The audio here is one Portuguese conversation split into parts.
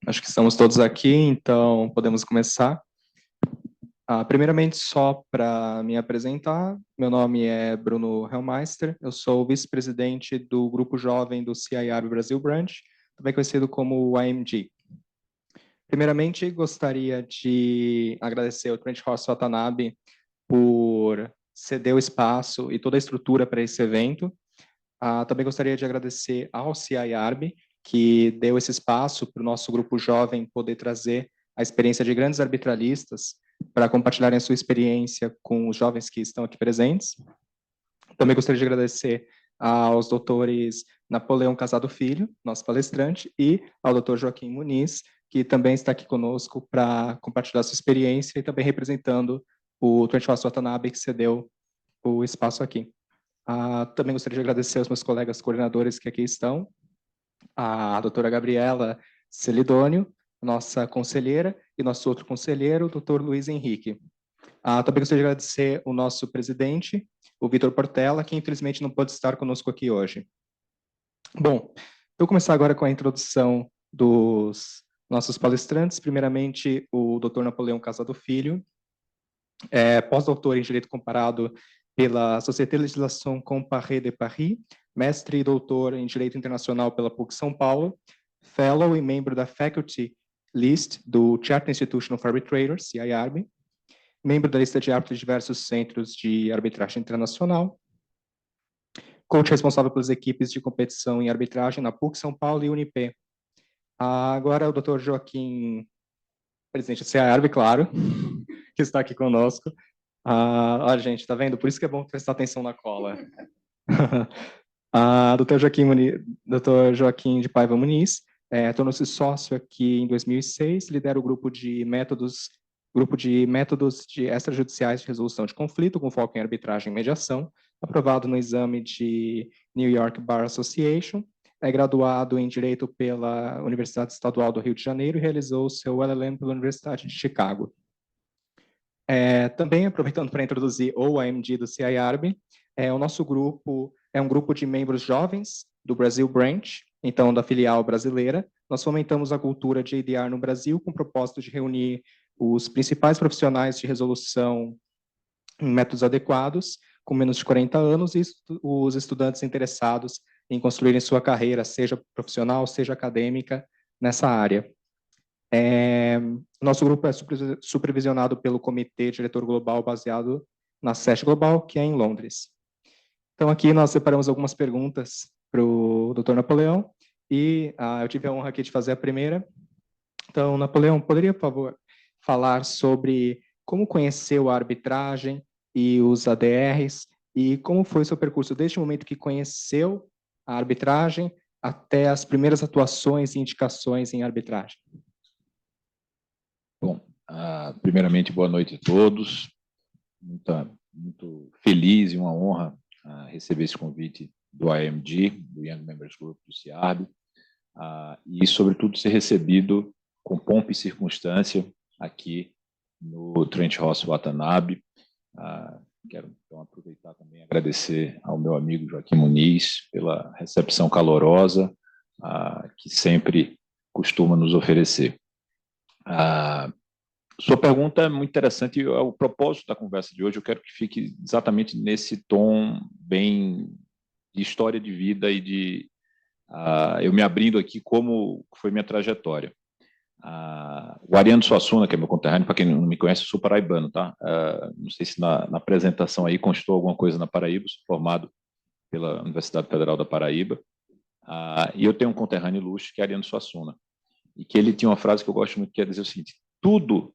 Acho que estamos todos aqui, então podemos começar. Primeiramente, só para me apresentar, meu nome é Bruno Hellmeister, eu sou vice-presidente do Grupo Jovem do CIAB Brasil Branch, também conhecido como AMG. Primeiramente, gostaria de agradecer ao Trent Ross Watanabe por ceder o espaço e toda a estrutura para esse evento. Também gostaria de agradecer ao CIARB, que deu esse espaço para o nosso grupo jovem poder trazer a experiência de grandes arbitralistas para compartilharem a sua experiência com os jovens que estão aqui presentes. Também gostaria de agradecer aos doutores Napoleão Casado Filho, nosso palestrante, e ao doutor Joaquim Muniz, que também está aqui conosco para compartilhar sua experiência e também representando o Trent Watanabe, que cedeu o espaço aqui. Também gostaria de agradecer aos meus colegas coordenadores que aqui estão, a doutora Gabriela Celidônio, nossa conselheira, e nosso outro conselheiro, o doutor Luiz Henrique. Também gostaria de agradecer o nosso presidente, o Vitor Portela, que infelizmente não pode estar conosco aqui hoje. Bom, vou começar agora com a introdução dos nossos palestrantes. Primeiramente, o doutor Napoleão Casado Filho, pós-doutor em Direito Comparado pela Société de Legislação Comparée de Paris, mestre e doutor em Direito Internacional pela PUC São Paulo, fellow e membro da Faculty List do Charter Institution of Arbitrators, CIARB, membro da lista de árbitros de diversos centros de arbitragem internacional, coach responsável pelas equipes de competição em arbitragem na PUC São Paulo e Unip. Agora o Dr. Joaquim, presidente do CIARB, claro, que está aqui conosco. Gente, tá vendo? Por isso que é bom prestar atenção na cola. Dr. Joaquim de Paiva Muniz tornou-se sócio aqui em 2006, lidera o grupo de métodos de extrajudiciais de resolução de conflito, com foco em arbitragem e mediação, aprovado no exame de New York Bar Association, é graduado em Direito pela Universidade Estadual do Rio de Janeiro e realizou seu LLM pela Universidade de Chicago. Também, aproveitando para introduzir o AMG do CIARB, o nosso grupo é um grupo de membros jovens do Brasil Branch, então da filial brasileira. Nós fomentamos a cultura de ADR no Brasil com o propósito de reunir os principais profissionais de resolução em métodos adequados, com menos de 40 anos, e os estudantes interessados em construírem sua carreira, seja profissional, seja acadêmica, nessa área. Nosso grupo é supervisionado pelo Comitê Diretor Global, baseado na SESC Global, que é em Londres. Então, aqui nós separamos algumas perguntas para o Dr. Napoleão, e eu tive a honra aqui de fazer a primeira. Então, Napoleão, poderia, por favor, falar sobre como conheceu a arbitragem e os ADRs, e como foi o seu percurso desde o momento que conheceu a arbitragem até as primeiras atuações e indicações em arbitragem? Bom, primeiramente, boa noite a todos. Muito feliz e uma honra receber esse convite do AMG, do Young Members Group do CIARB, e, sobretudo, ser recebido com pompa e circunstância aqui no Trent Ross Watanabe. Quero, então, aproveitar também e agradecer ao meu amigo Joaquim Muniz pela recepção calorosa que sempre costuma nos oferecer. Sua pergunta é muito interessante e o propósito da conversa de hoje eu quero que fique exatamente nesse tom bem de história de vida e de eu me abrindo aqui como foi minha trajetória. O Ariano Suassuna, que é meu conterrâneo, para quem não me conhece, eu sou paraibano, tá? Não sei se na apresentação aí constou alguma coisa na Paraíba, sou formado pela Universidade Federal da Paraíba, e eu tenho um conterrâneo ilustre, que é Ariano Suassuna, e que ele tinha uma frase que eu gosto muito, que é dizer o seguinte: tudo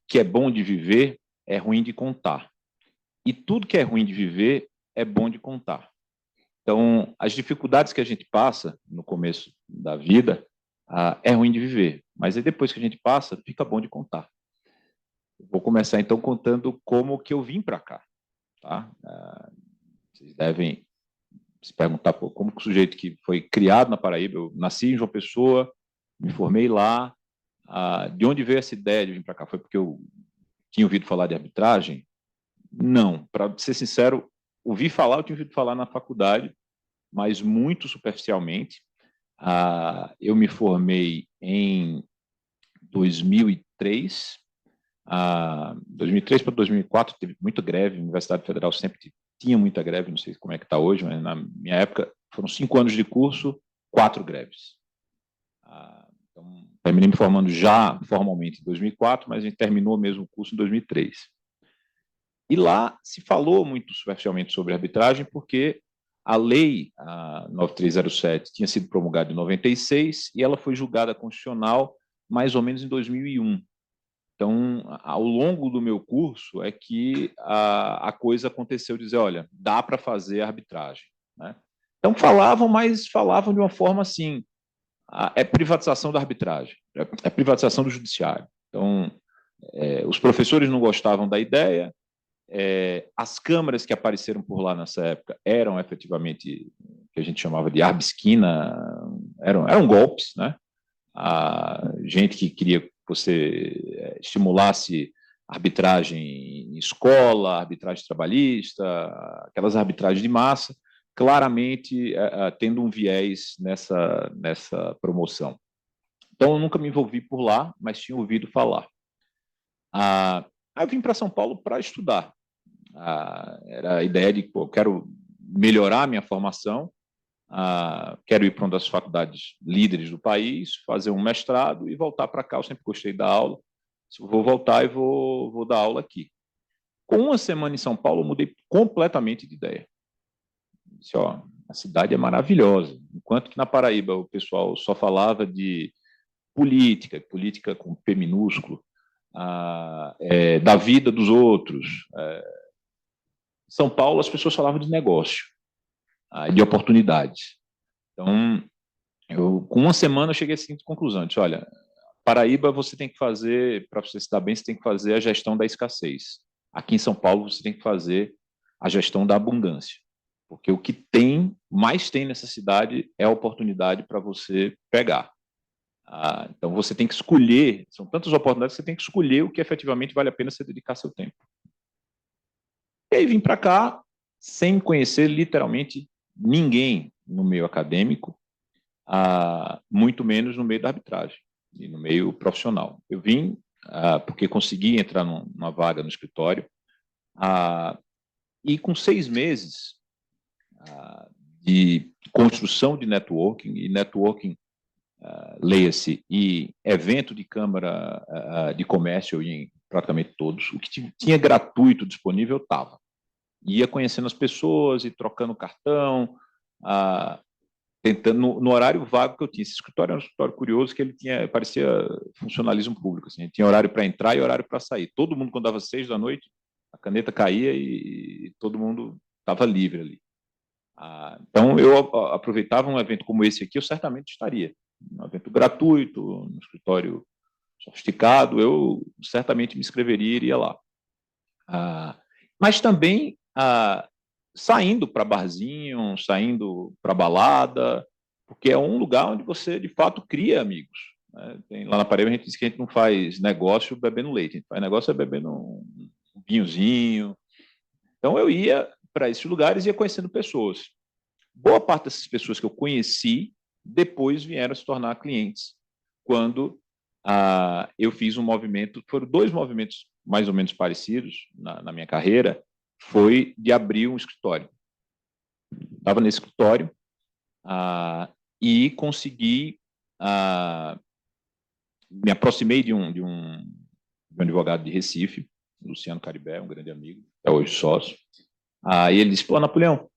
que é bom de viver é ruim de contar, e tudo que é ruim de viver é bom de contar. Então, as dificuldades que a gente passa no começo da vida é ruim de viver, mas aí depois que a gente passa, fica bom de contar. Eu vou começar, então, contando como que eu vim para cá. Tá? Vocês devem se perguntar como que o sujeito que foi criado na Paraíba, eu nasci em João Pessoa, me formei lá, de onde veio essa ideia de vir para cá? Foi porque eu tinha ouvido falar de arbitragem? Não, para ser sincero, eu tinha ouvido falar na faculdade, mas muito superficialmente. Eu me formei em 2003. 2003 para 2004 teve muita greve, a Universidade Federal sempre tinha muita greve, não sei como é que está hoje, mas na minha época foram 5 anos de curso, 4 greves. Então, terminei me formando já formalmente em 2004, mas a gente terminou mesmo o curso em 2003. E lá se falou muito superficialmente sobre arbitragem, porque a lei 9307 tinha sido promulgada em 96 e ela foi julgada constitucional mais ou menos em 2001. Então, ao longo do meu curso, é que a coisa aconteceu, dizer, olha, dá para fazer arbitragem. Né? Então, falavam, mas falavam de uma forma assim, é privatização da arbitragem, é privatização do judiciário. Então, os professores não gostavam da ideia, as câmaras que apareceram por lá nessa época eram efetivamente o que a gente chamava de arbisquina, eram golpes, né? A gente que queria que você estimulasse arbitragem em escola, arbitragem trabalhista, aquelas arbitragens de massa, claramente tendo um viés nessa promoção. Então, eu nunca me envolvi por lá, mas tinha ouvido falar. Aí eu vim para São Paulo para estudar. Era a ideia de, pô, eu quero melhorar a minha formação, quero ir para uma das faculdades líderes do país, fazer um mestrado e voltar para cá. Eu sempre gostei da aula. Se eu vou voltar, e vou dar aula aqui. Com uma semana em São Paulo, eu mudei completamente de ideia. Disse, ó, a cidade é maravilhosa. Enquanto que na Paraíba o pessoal só falava de política com P minúsculo, da vida dos outros. Em São Paulo, as pessoas falavam de negócio, de oportunidades. Então, com uma semana, eu cheguei à seguinte conclusão: disse, olha, Paraíba, você tem que fazer, para você se dar bem, você tem que fazer a gestão da escassez. Aqui em São Paulo, você tem que fazer a gestão da abundância. Porque o que mais tem nessa cidade é a oportunidade para você pegar. Então, você tem que escolher, são tantas oportunidades que você tem que escolher o que efetivamente vale a pena você dedicar seu tempo. E aí vim para cá sem conhecer literalmente ninguém no meio acadêmico, muito menos no meio da arbitragem e no meio profissional. Eu vim porque consegui entrar numa vaga no escritório e com 6 meses de construção de networking, e networking, leia-se, e evento de Câmara de Comércio, eu ia em praticamente todos, o que tinha gratuito disponível, eu estava. Ia conhecendo as pessoas e trocando cartão, tentando, no horário vago que eu tinha. Esse escritório era um escritório curioso, que ele parecia funcionalismo público. Assim, tinha horário para entrar e horário para sair. Todo mundo, quando dava 6 da noite, a caneta caía e todo mundo estava livre ali. Então, eu aproveitava um evento como esse aqui, eu certamente estaria. Um evento gratuito, um escritório sofisticado, eu certamente me inscreveria e iria lá. Mas também saindo para barzinho, saindo para balada, porque é um lugar onde você, de fato, cria amigos. Né? Lá na Paraíba, a gente diz que a gente não faz negócio bebendo leite, a gente faz negócio bebendo um vinhozinho. Então, eu ia para esses lugares e ia conhecendo pessoas. Boa parte dessas pessoas que eu conheci, depois vieram se tornar clientes, quando eu fiz um movimento, foram 2 movimentos mais ou menos parecidos na minha carreira, foi de abrir um escritório. Estava nesse escritório e consegui, me aproximei de um advogado de Recife, Luciano Caribé, um grande amigo, é hoje sócio, e ele disse, pô, Napoleão,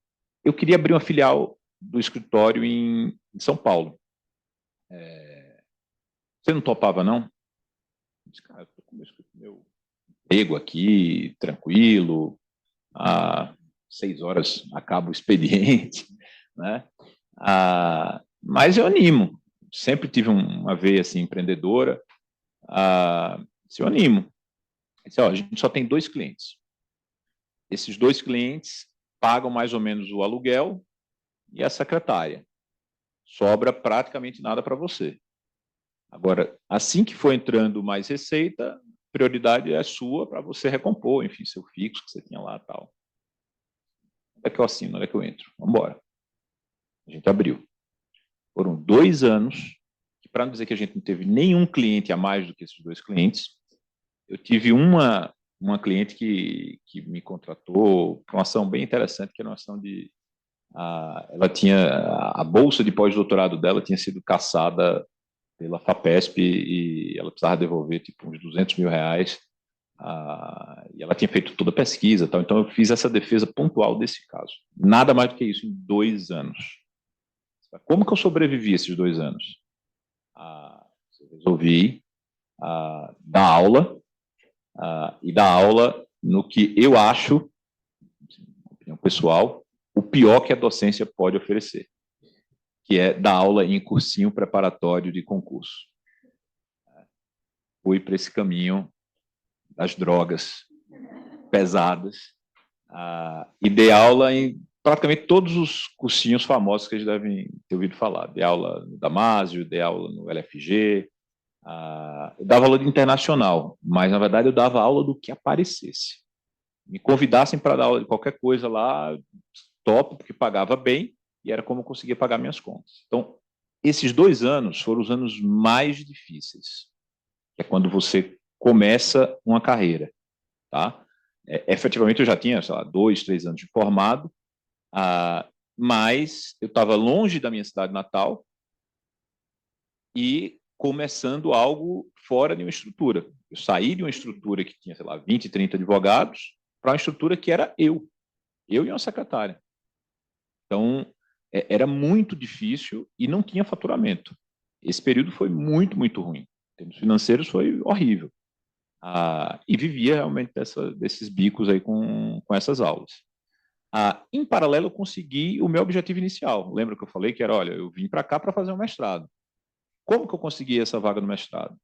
eu queria abrir uma filial do escritório em São Paulo. Você não topava, não? Eu disse, cara, eu estou com meu emprego aqui, tranquilo, 6 horas acaba o expediente, né? Mas eu animo. Sempre tive uma veia assim, empreendedora. Eu animo. Disse, ó, a gente só tem 2 clientes. Esses 2 clientes pagam mais ou menos o aluguel e a secretária. Sobra praticamente nada para você. Agora, assim que for entrando mais receita, prioridade é sua para você recompor, enfim, seu fixo que você tinha lá e tal. Onde é que eu assino? Onde é que eu entro? Vamos embora. A gente abriu. Foram 2 anos, para não dizer que a gente não teve nenhum cliente a mais do que esses 2 clientes, eu tive uma cliente que me contratou para uma ação bem interessante, que era uma ação de... ela tinha... A bolsa de pós-doutorado dela tinha sido cassada pela FAPESP e ela precisava devolver tipo uns R$ 200.000. E ela tinha feito toda a pesquisa, tal, então eu fiz essa defesa pontual desse caso. Nada mais do que isso em 2 anos. Como que eu sobrevivi esses 2 anos? Eu resolvi dar aula, e dar aula no que eu acho, opinião pessoal, o pior que a docência pode oferecer, que é dar aula em cursinho preparatório de concurso. Fui para esse caminho das drogas pesadas, e dei aula em praticamente todos os cursinhos famosos que eles devem ter ouvido falar. Dei aula no Damásio, dei aula no LFG, eu dava aula de internacional, mas na verdade eu dava aula do que aparecesse. Me convidassem para dar aula de qualquer coisa lá, top, porque pagava bem, e era como eu conseguia pagar minhas contas. Então, esses 2 anos foram os anos mais difíceis, que é quando você começa uma carreira, tá? Efetivamente eu já tinha, sei lá, 2, 3 anos de formado, mas eu estava longe da minha cidade natal e começando algo fora de uma estrutura. Eu saí de uma estrutura que tinha, sei lá, 20, 30 advogados para uma estrutura que era eu e uma secretária. Então, era muito difícil e não tinha faturamento. Esse período foi muito, muito ruim. Em termos financeiros, foi horrível. E vivia realmente desses bicos aí com essas aulas. Em paralelo, eu consegui o meu objetivo inicial. Lembra que eu falei que era, olha, eu vim para cá para fazer um mestrado. Como que eu consegui essa vaga no mestrado?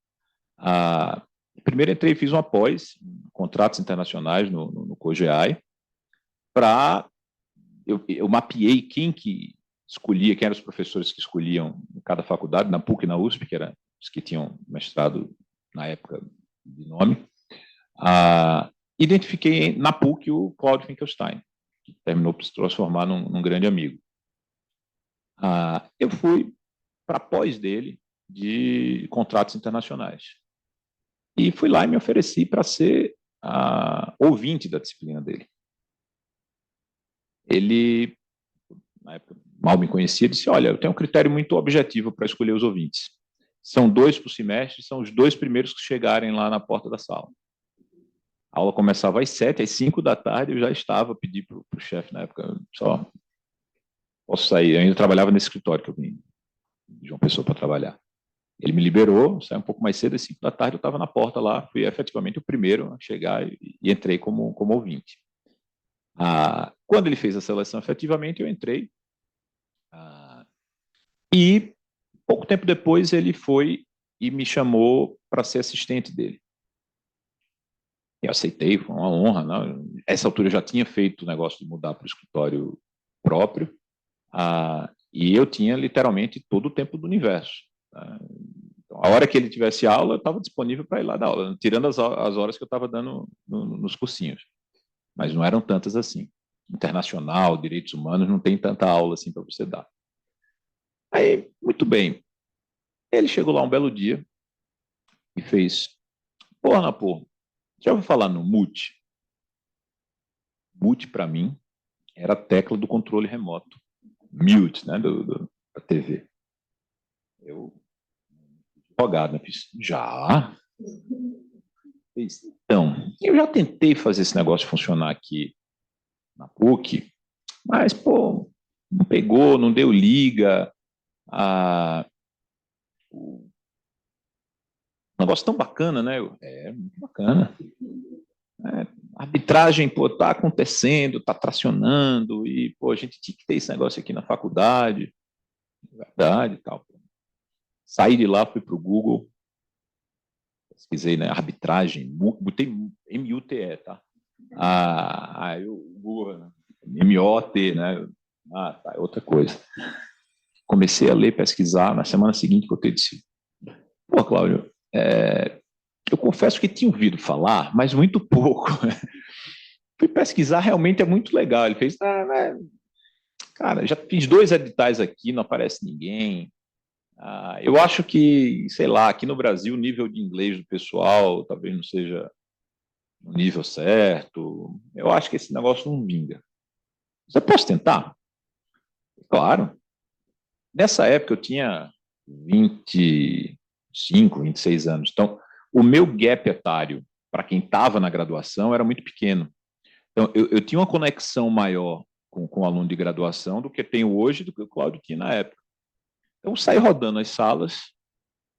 Primeiro entrei e fiz uma pós, contratos internacionais no COGEAI, eu mapeei quem que escolhia, quem eram os professores que escolhiam em cada faculdade, na PUC e na USP, que eram os que tinham mestrado na época de nome. Identifiquei na PUC o Claudio Finkelstein, que terminou por se transformar num grande amigo. Eu fui para a pós dele de contratos internacionais. E fui lá e me ofereci para ser ouvinte da disciplina dele. Ele, na época, mal me conhecia, disse, olha, eu tenho um critério muito objetivo para escolher os ouvintes. São 2 por semestre, são os 2 primeiros que chegarem lá na porta da sala. A aula começava às 7, às 5 da tarde, eu já estava, pedi para o chefe na época, só posso sair, eu ainda trabalhava nesse escritório que eu vim de João Pessoa para trabalhar. Ele me liberou, saí um pouco mais cedo, às 5 da tarde eu estava na porta lá, fui efetivamente o primeiro a chegar e entrei como ouvinte. Quando ele fez a seleção efetivamente, eu entrei, e pouco tempo depois ele foi e me chamou para ser assistente dele. Eu aceitei, foi uma honra. Né? Essa altura eu já tinha feito o negócio de mudar para o escritório próprio, e eu tinha literalmente todo o tempo do universo. Então, a hora que ele tivesse aula, eu estava disponível para ir lá dar aula, tirando as horas que eu estava dando nos cursinhos. Mas não eram tantas assim. Internacional, direitos humanos, não tem tanta aula assim para você dar. Aí, muito bem. Ele chegou lá um belo dia e fez, Napô, já ouviu falar no mute? Mute, para mim, era a tecla do controle remoto. Mute, né, da TV. Eu, advogado, né, fiz, já? Então, eu já tentei fazer esse negócio funcionar aqui na PUC, mas, não pegou, não deu liga. Um negócio tão bacana, né? Muito bacana. A arbitragem, tá acontecendo, tá tracionando, e, a gente tinha que ter esse negócio aqui na faculdade, verdade e tal. Saí de lá, fui para o Google, pesquisei, né, arbitragem, botei MUTE, tá? Aí o Google, MOT, né? Tá, é outra coisa. Comecei a ler, pesquisar, na semana seguinte que eu disse, Cláudio, eu confesso que tinha ouvido falar, mas muito pouco. Fui pesquisar, realmente é muito legal. Ele fez, cara, já fiz 2 editais aqui, não aparece ninguém. Eu acho que, sei lá, aqui no Brasil o nível de inglês do pessoal talvez não seja no nível certo. Eu acho que esse negócio não vinga. Você pode tentar? Claro. Nessa época eu tinha 25, 26 anos. Então, o meu gap etário para quem estava na graduação era muito pequeno. Então, eu tinha uma conexão maior com o aluno de graduação do que tenho hoje, do que o Cláudio tinha na época. Então, eu saí rodando as salas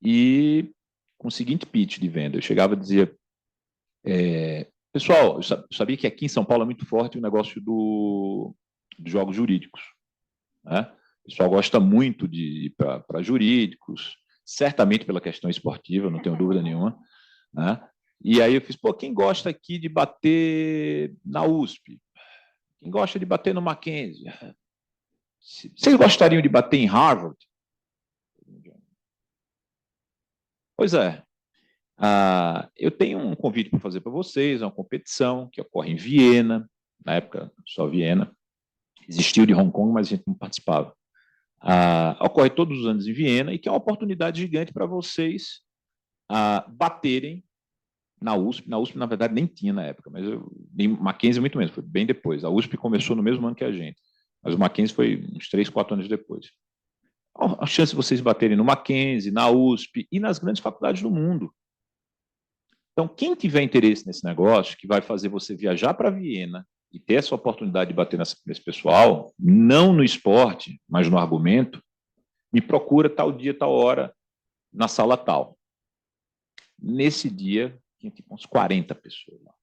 e com o seguinte pitch de venda. Eu chegava e dizia, pessoal, eu sabia que aqui em São Paulo é muito forte o negócio dos jogos jurídicos, né? O pessoal gosta muito de ir para jurídicos, certamente pela questão esportiva, não tenho dúvida nenhuma, né? E aí eu fiz, quem gosta aqui de bater na USP? Quem gosta de bater no Mackenzie? Vocês gostariam de bater em Harvard? Pois é. Eu tenho um convite para fazer para vocês, é uma competição que ocorre em Viena, na época só Viena, existiu de Hong Kong, mas a gente não participava. Ocorre todos os anos em Viena e que é uma oportunidade gigante para vocês baterem na USP. Na USP, na verdade, nem tinha na época, mas Mackenzie muito menos, foi bem depois. A USP começou no mesmo ano que a gente, mas o Mackenzie foi uns 3, 4 anos depois. A chance de vocês baterem no Mackenzie, na USP e nas grandes faculdades do mundo. Então, quem tiver interesse nesse negócio, que vai fazer você viajar para Viena e ter essa oportunidade de bater nesse pessoal, não no esporte, mas no argumento, me procura tal dia, tal hora, na sala tal. Nesse dia, tinha tipo uns 40 pessoas lá.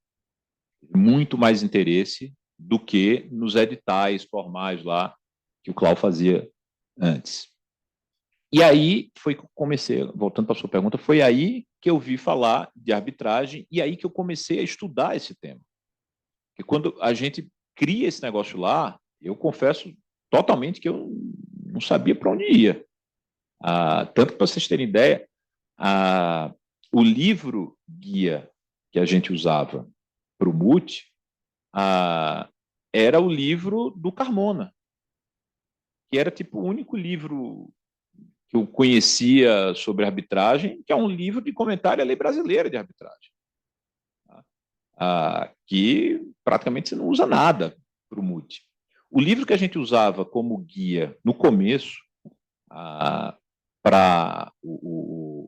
Muito mais interesse do que nos editais formais lá que o Clau fazia antes. E aí foi que eu comecei, voltando para a sua pergunta, foi aí que eu vi falar de arbitragem e aí que eu comecei a estudar esse tema. Porque quando a gente cria esse negócio lá, eu confesso totalmente que eu não sabia para onde ia. Tanto para vocês terem ideia, o livro guia que a gente usava para o MUT era o livro do Carmona, que era tipo o único livro que eu conhecia sobre arbitragem, que é um livro de comentário à lei brasileira de arbitragem, que praticamente você não usa nada para o MUT. O livro que a gente usava como guia no começo para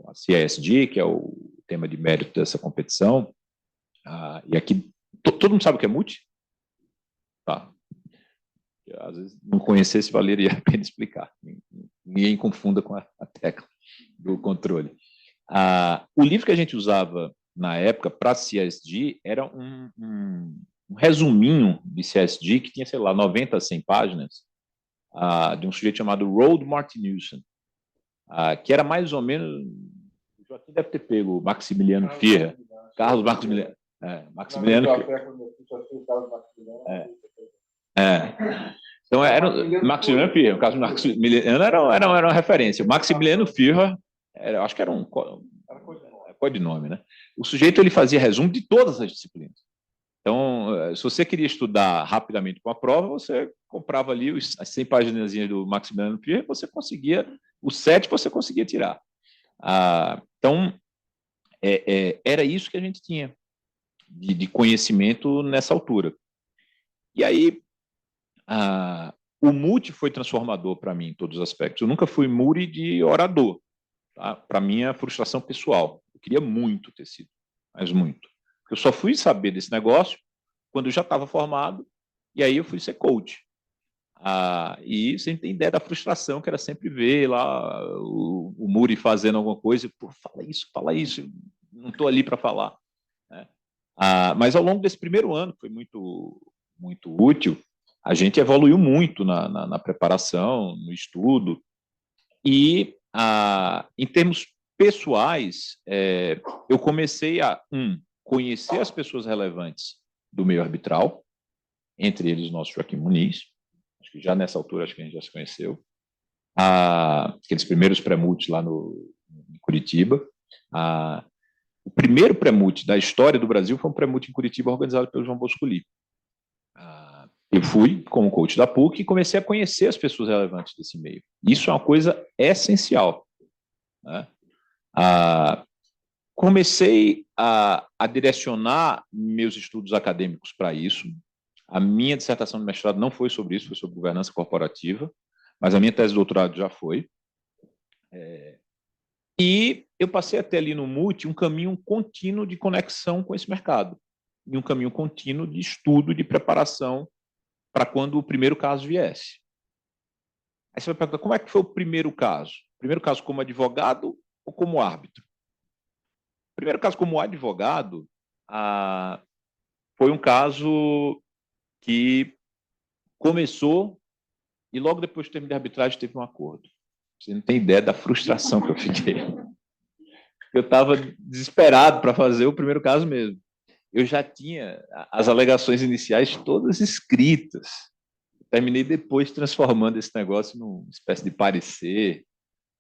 a CISD, que é o tema de mérito dessa competição, e aqui todo mundo sabe o que é MUT? Tá. Às vezes não conhecesse, valeria a pena explicar. Ninguém confunda com a tecla do controle. O livro que a gente usava na época para CSD era um resuminho de CSD que tinha, sei lá, 90 a 100 páginas, de um sujeito chamado Roald Martinussen, que era mais ou menos... O Joaquim deve ter pego Maximiliano Firra. Carlos Maximiliano. Maximiliano Firra. Então, era Maximiliano Firra. O caso do Maximiliano era uma referência. O Maximiliano Firra, acho que era um codinome, né? O sujeito ele fazia resumo de todas as disciplinas. Então, se você queria estudar rapidamente com a prova, você comprava ali as 100 páginas do Maximiliano Firra, você conseguia, os 7 você conseguia tirar. Então, era isso que a gente tinha de conhecimento nessa altura. E aí, o MUT foi transformador para mim em todos os aspectos. Eu nunca fui Muri de orador, tá? Para minha frustração pessoal. Eu queria muito ter sido, mas muito. Eu só fui saber desse negócio quando eu já estava formado, e aí eu fui ser coach. E você tem ideia da frustração que era sempre ver lá o Muri fazendo alguma coisa, fala isso, não estou ali para falar, né? Mas ao longo desse primeiro ano, que foi muito, muito útil, a gente evoluiu muito na preparação, no estudo, e em termos pessoais, eu comecei a, conhecer as pessoas relevantes do meio arbitral, entre eles o nosso Joaquim Muniz, acho que já nessa altura acho que a gente já se conheceu, aqueles primeiros pré-multis lá em Curitiba. O primeiro pré-multi da história do Brasil foi um pré-multi em Curitiba organizado pelo João Bosco Lippe. Eu fui como coach da PUC e comecei a conhecer as pessoas relevantes desse meio. Isso é uma coisa essencial. né? Ah, comecei a direcionar meus estudos acadêmicos para isso. A minha dissertação de mestrado não foi sobre isso, foi sobre governança corporativa, mas a minha tese de doutorado já foi. E eu passei até ali no MUT um caminho contínuo de conexão com esse mercado, e um caminho contínuo de estudo, de preparação para quando o primeiro caso viesse. Aí você vai perguntar, como é que foi o primeiro caso? Primeiro caso como advogado ou como árbitro? Primeiro caso como advogado, foi um caso que começou e logo depois do termo de arbitragem teve um acordo. Você não tem ideia da frustração que eu fiquei. Eu estava desesperado para fazer o primeiro caso mesmo. Eu já tinha as alegações iniciais todas escritas. Terminei depois transformando esse negócio numa espécie de parecer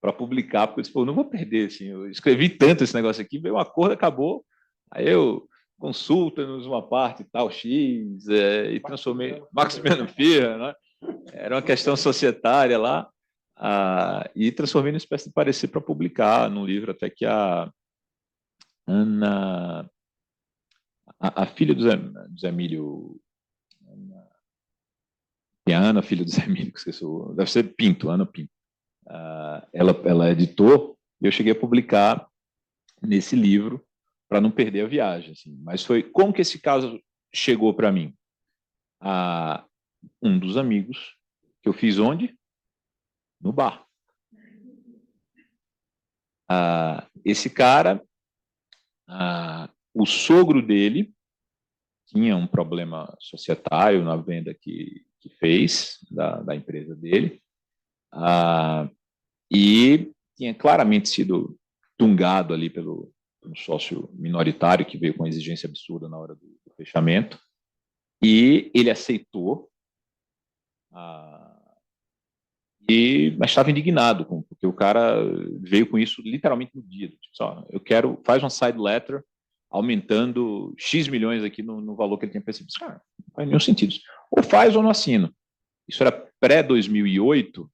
para publicar, porque eu disse, pô, não vou perder, assim, eu escrevi tanto esse negócio aqui, veio um acordo, acabou, aí eu consulta-nos uma parte tal, X, e transformei, Maximiano Firra, né? Era uma questão societária lá, e transformei numa espécie de parecer para publicar num livro, até que a Ana, a filha do Zé Emílio, a Ana, filha do Zé Emílio, que esqueci, deve ser Pinto, Ana Pinto, ela editou, e eu cheguei a publicar nesse livro para não perder a viagem. Assim. Mas foi como que esse caso chegou para mim? Um dos amigos que eu fiz onde? No bar. Esse cara, o sogro dele tinha um problema societário na venda que fez da empresa dele, e tinha claramente sido tungado ali pelo sócio minoritário que veio com exigência absurda na hora do fechamento, e ele aceitou, mas estava indignado, porque o cara veio com isso literalmente no dia. Tipo, só, eu quero, faz uma side letter aumentando X milhões aqui no valor que ele tinha percebido. Cara, não faz nenhum sentido. Ou faz ou não assino. Isso era pré-2008,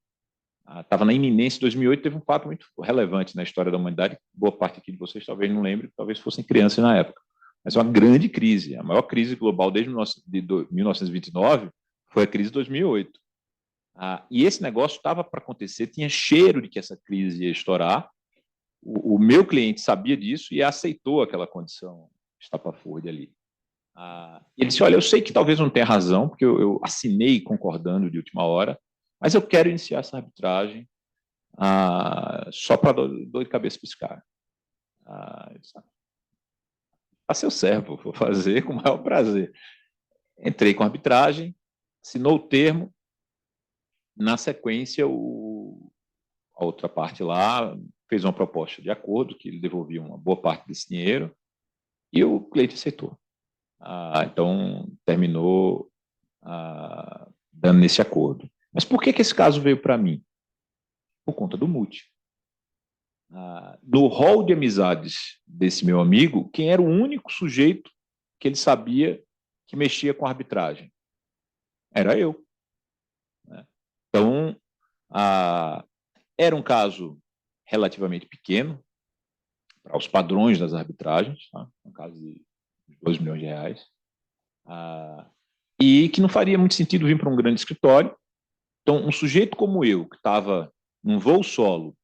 estava na iminência. 2008 teve um fato muito relevante na história da humanidade. Boa parte aqui de vocês talvez não lembre, talvez fossem crianças na época. Mas é uma grande crise. A maior crise global desde 1929 foi a crise de 2008. E esse negócio estava para acontecer, tinha cheiro de que essa crise ia estourar. O meu cliente sabia disso e aceitou aquela condição estapafúrdia ali. Ele disse, olha, eu sei que talvez não tenha razão, porque eu assinei concordando de última hora, mas eu quero iniciar essa arbitragem só para dor de cabeça para esse cara. A seu servo, vou fazer com o maior prazer. Entrei com a arbitragem, assinou o termo, na sequência, a outra parte lá fez uma proposta de acordo, que ele devolvia uma boa parte desse dinheiro, e o cliente aceitou. Então, terminou dando nesse acordo. Mas por que esse caso veio para mim? Por conta do MUT. No hall de amizades desse meu amigo, quem era o único sujeito que ele sabia que mexia com arbitragem? Era eu. Então, era um caso relativamente pequeno para os padrões das arbitragens, tá? Um caso de 2 milhões de reais, e que não faria muito sentido vir para um grande escritório. Então, um sujeito como eu, que estava num voo solo,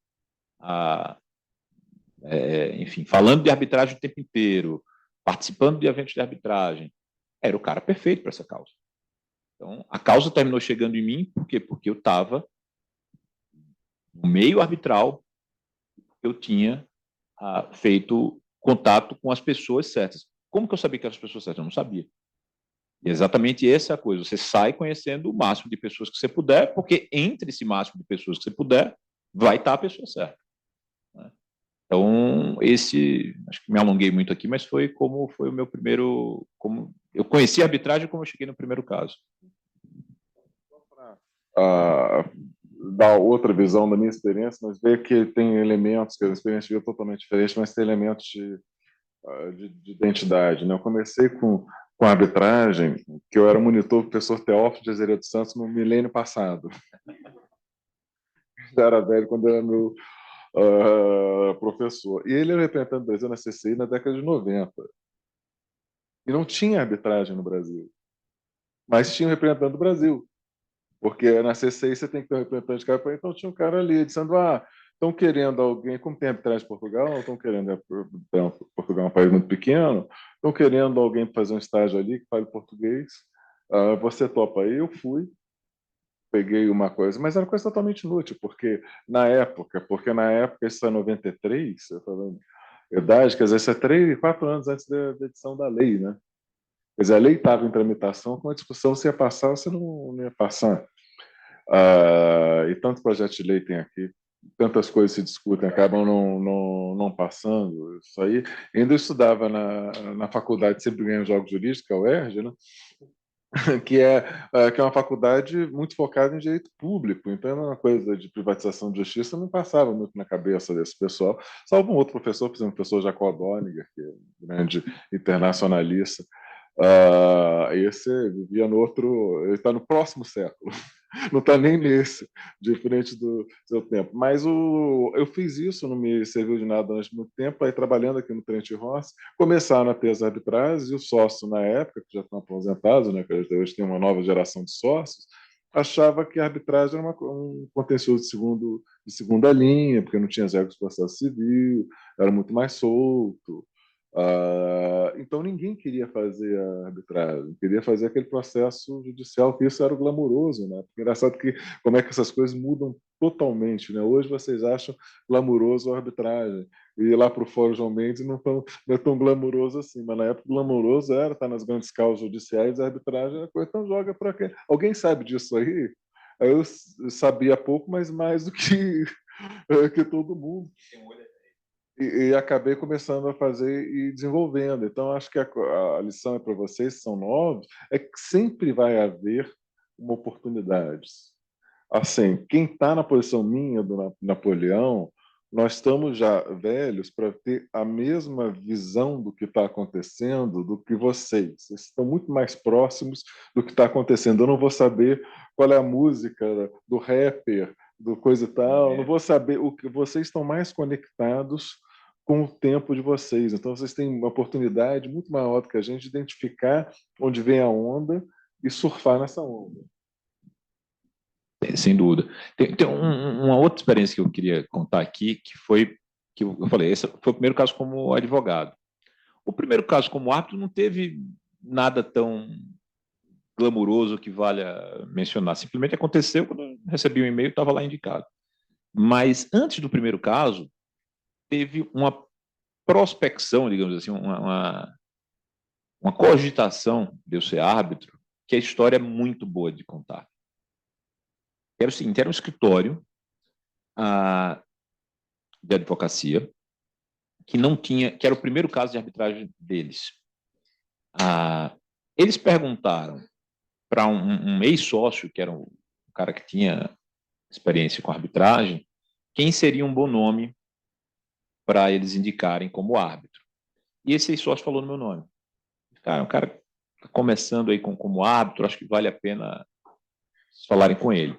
enfim, falando de arbitragem o tempo inteiro, participando de eventos de arbitragem, era o cara perfeito para essa causa. Então, a causa terminou chegando em mim, por quê? Porque eu estava no meio arbitral, eu tinha feito contato com as pessoas certas. Como que eu sabia que eram as pessoas certas? Eu não sabia. E exatamente essa é a coisa. Você sai conhecendo o máximo de pessoas que você puder, porque entre esse máximo de pessoas que você puder, vai estar a pessoa certa. Então, acho que me alonguei muito aqui, mas foi como foi o meu primeiro, como eu conheci a arbitragem como eu cheguei no primeiro caso. Dar outra visão da minha experiência, mas ver que tem elementos, que a experiência é totalmente diferente, mas tem elementos de identidade. Né? Eu comecei com a arbitragem, que eu era monitor do professor Teófilo de Azeredo Santos no milênio passado. Já era velho quando era meu professor. E ele era representante do Brasil na CCI na década de 90. E não tinha arbitragem no Brasil. Mas tinha um representante do Brasil. Porque na CCI você tem que ter um representante de cada país. Então tinha um cara ali dizendo: estão querendo alguém, como tem arbitragem de Portugal, estão querendo, Portugal é um país muito pequeno, estão querendo alguém para fazer um estágio ali que fale português. Você topa aí? Eu fui, peguei uma coisa, mas era uma coisa totalmente inútil, porque na época, isso é 93, eu falando idade, quer dizer, isso é 3, 4 anos antes da edição da lei, né? Quer dizer, a lei estava em tramitação, com a discussão se ia passar ou se não ia passar. E tantos projetos de lei tem aqui, tantas coisas se discutem, acabam não passando. Isso aí. Ainda estudava na faculdade, sempre ganhei jogos jurídicos, que é o UERJ, né? que é uma faculdade muito focada em direito público, então é uma coisa de privatização de justiça não passava muito na cabeça desse pessoal, salvo um outro professor, por exemplo, o professor Jacó Doniger, que é um grande internacionalista. Esse vivia no outro, ele está no próximo século, não está nem nesse, diferente do seu tempo. Mas eu fiz isso, não me serviu de nada durante muito tempo, aí trabalhando aqui no Trent Ross, começaram a ter as arbitragens, e o sócio, na época, que já estão aposentados, né, que hoje tem uma nova geração de sócios, achava que a arbitragem era um contencioso de segunda linha, porque não tinha as regras do processo civil, era muito mais solto. Então ninguém queria fazer a arbitragem, queria fazer aquele processo judicial, que isso era o glamouroso, né? Porque é engraçado que como é que essas coisas mudam totalmente, né? Hoje vocês acham glamouroso a arbitragem, e lá para o Fórum João Mendes não é tão glamouroso assim, mas na época glamouroso era estar nas grandes causas judiciais, a arbitragem era coisa, então joga para quem? Alguém sabe disso aí? Aí eu sabia pouco, mas mais do que, que todo mundo. E acabei começando a fazer e desenvolvendo. Então, acho que a lição é para vocês, que são novos, é que sempre vai haver uma oportunidade. Assim, quem está na posição minha do Napoleão, nós estamos já velhos para ter a mesma visão do que está acontecendo do que vocês. Vocês estão muito mais próximos do que está acontecendo. Eu não vou saber qual é a música do rapper, do coisa e tal, não vou saber o que vocês estão mais conectados com o tempo de vocês. Então, vocês têm uma oportunidade muito maior do que a gente de identificar onde vem a onda e surfar nessa onda. Sem dúvida. Tem uma outra experiência que eu queria contar aqui, que foi, que eu falei, esse foi o primeiro caso como advogado. O primeiro caso como árbitro não teve nada tão glamuroso que valha mencionar. Simplesmente aconteceu quando eu recebi um e-mail, estava lá indicado. Mas antes do primeiro caso, teve uma prospecção, digamos assim, uma cogitação de eu ser árbitro, que a história é muito boa de contar. Era o seguinte, era um escritório de advocacia que não tinha, que era o primeiro caso de arbitragem deles. Eles perguntaram para um ex-sócio, que era um cara que tinha experiência com arbitragem, quem seria um bom nome para eles indicarem como árbitro. E esse ex-sócio falou no meu nome. Cara, um cara está começando aí como árbitro, acho que vale a pena falarem com ele.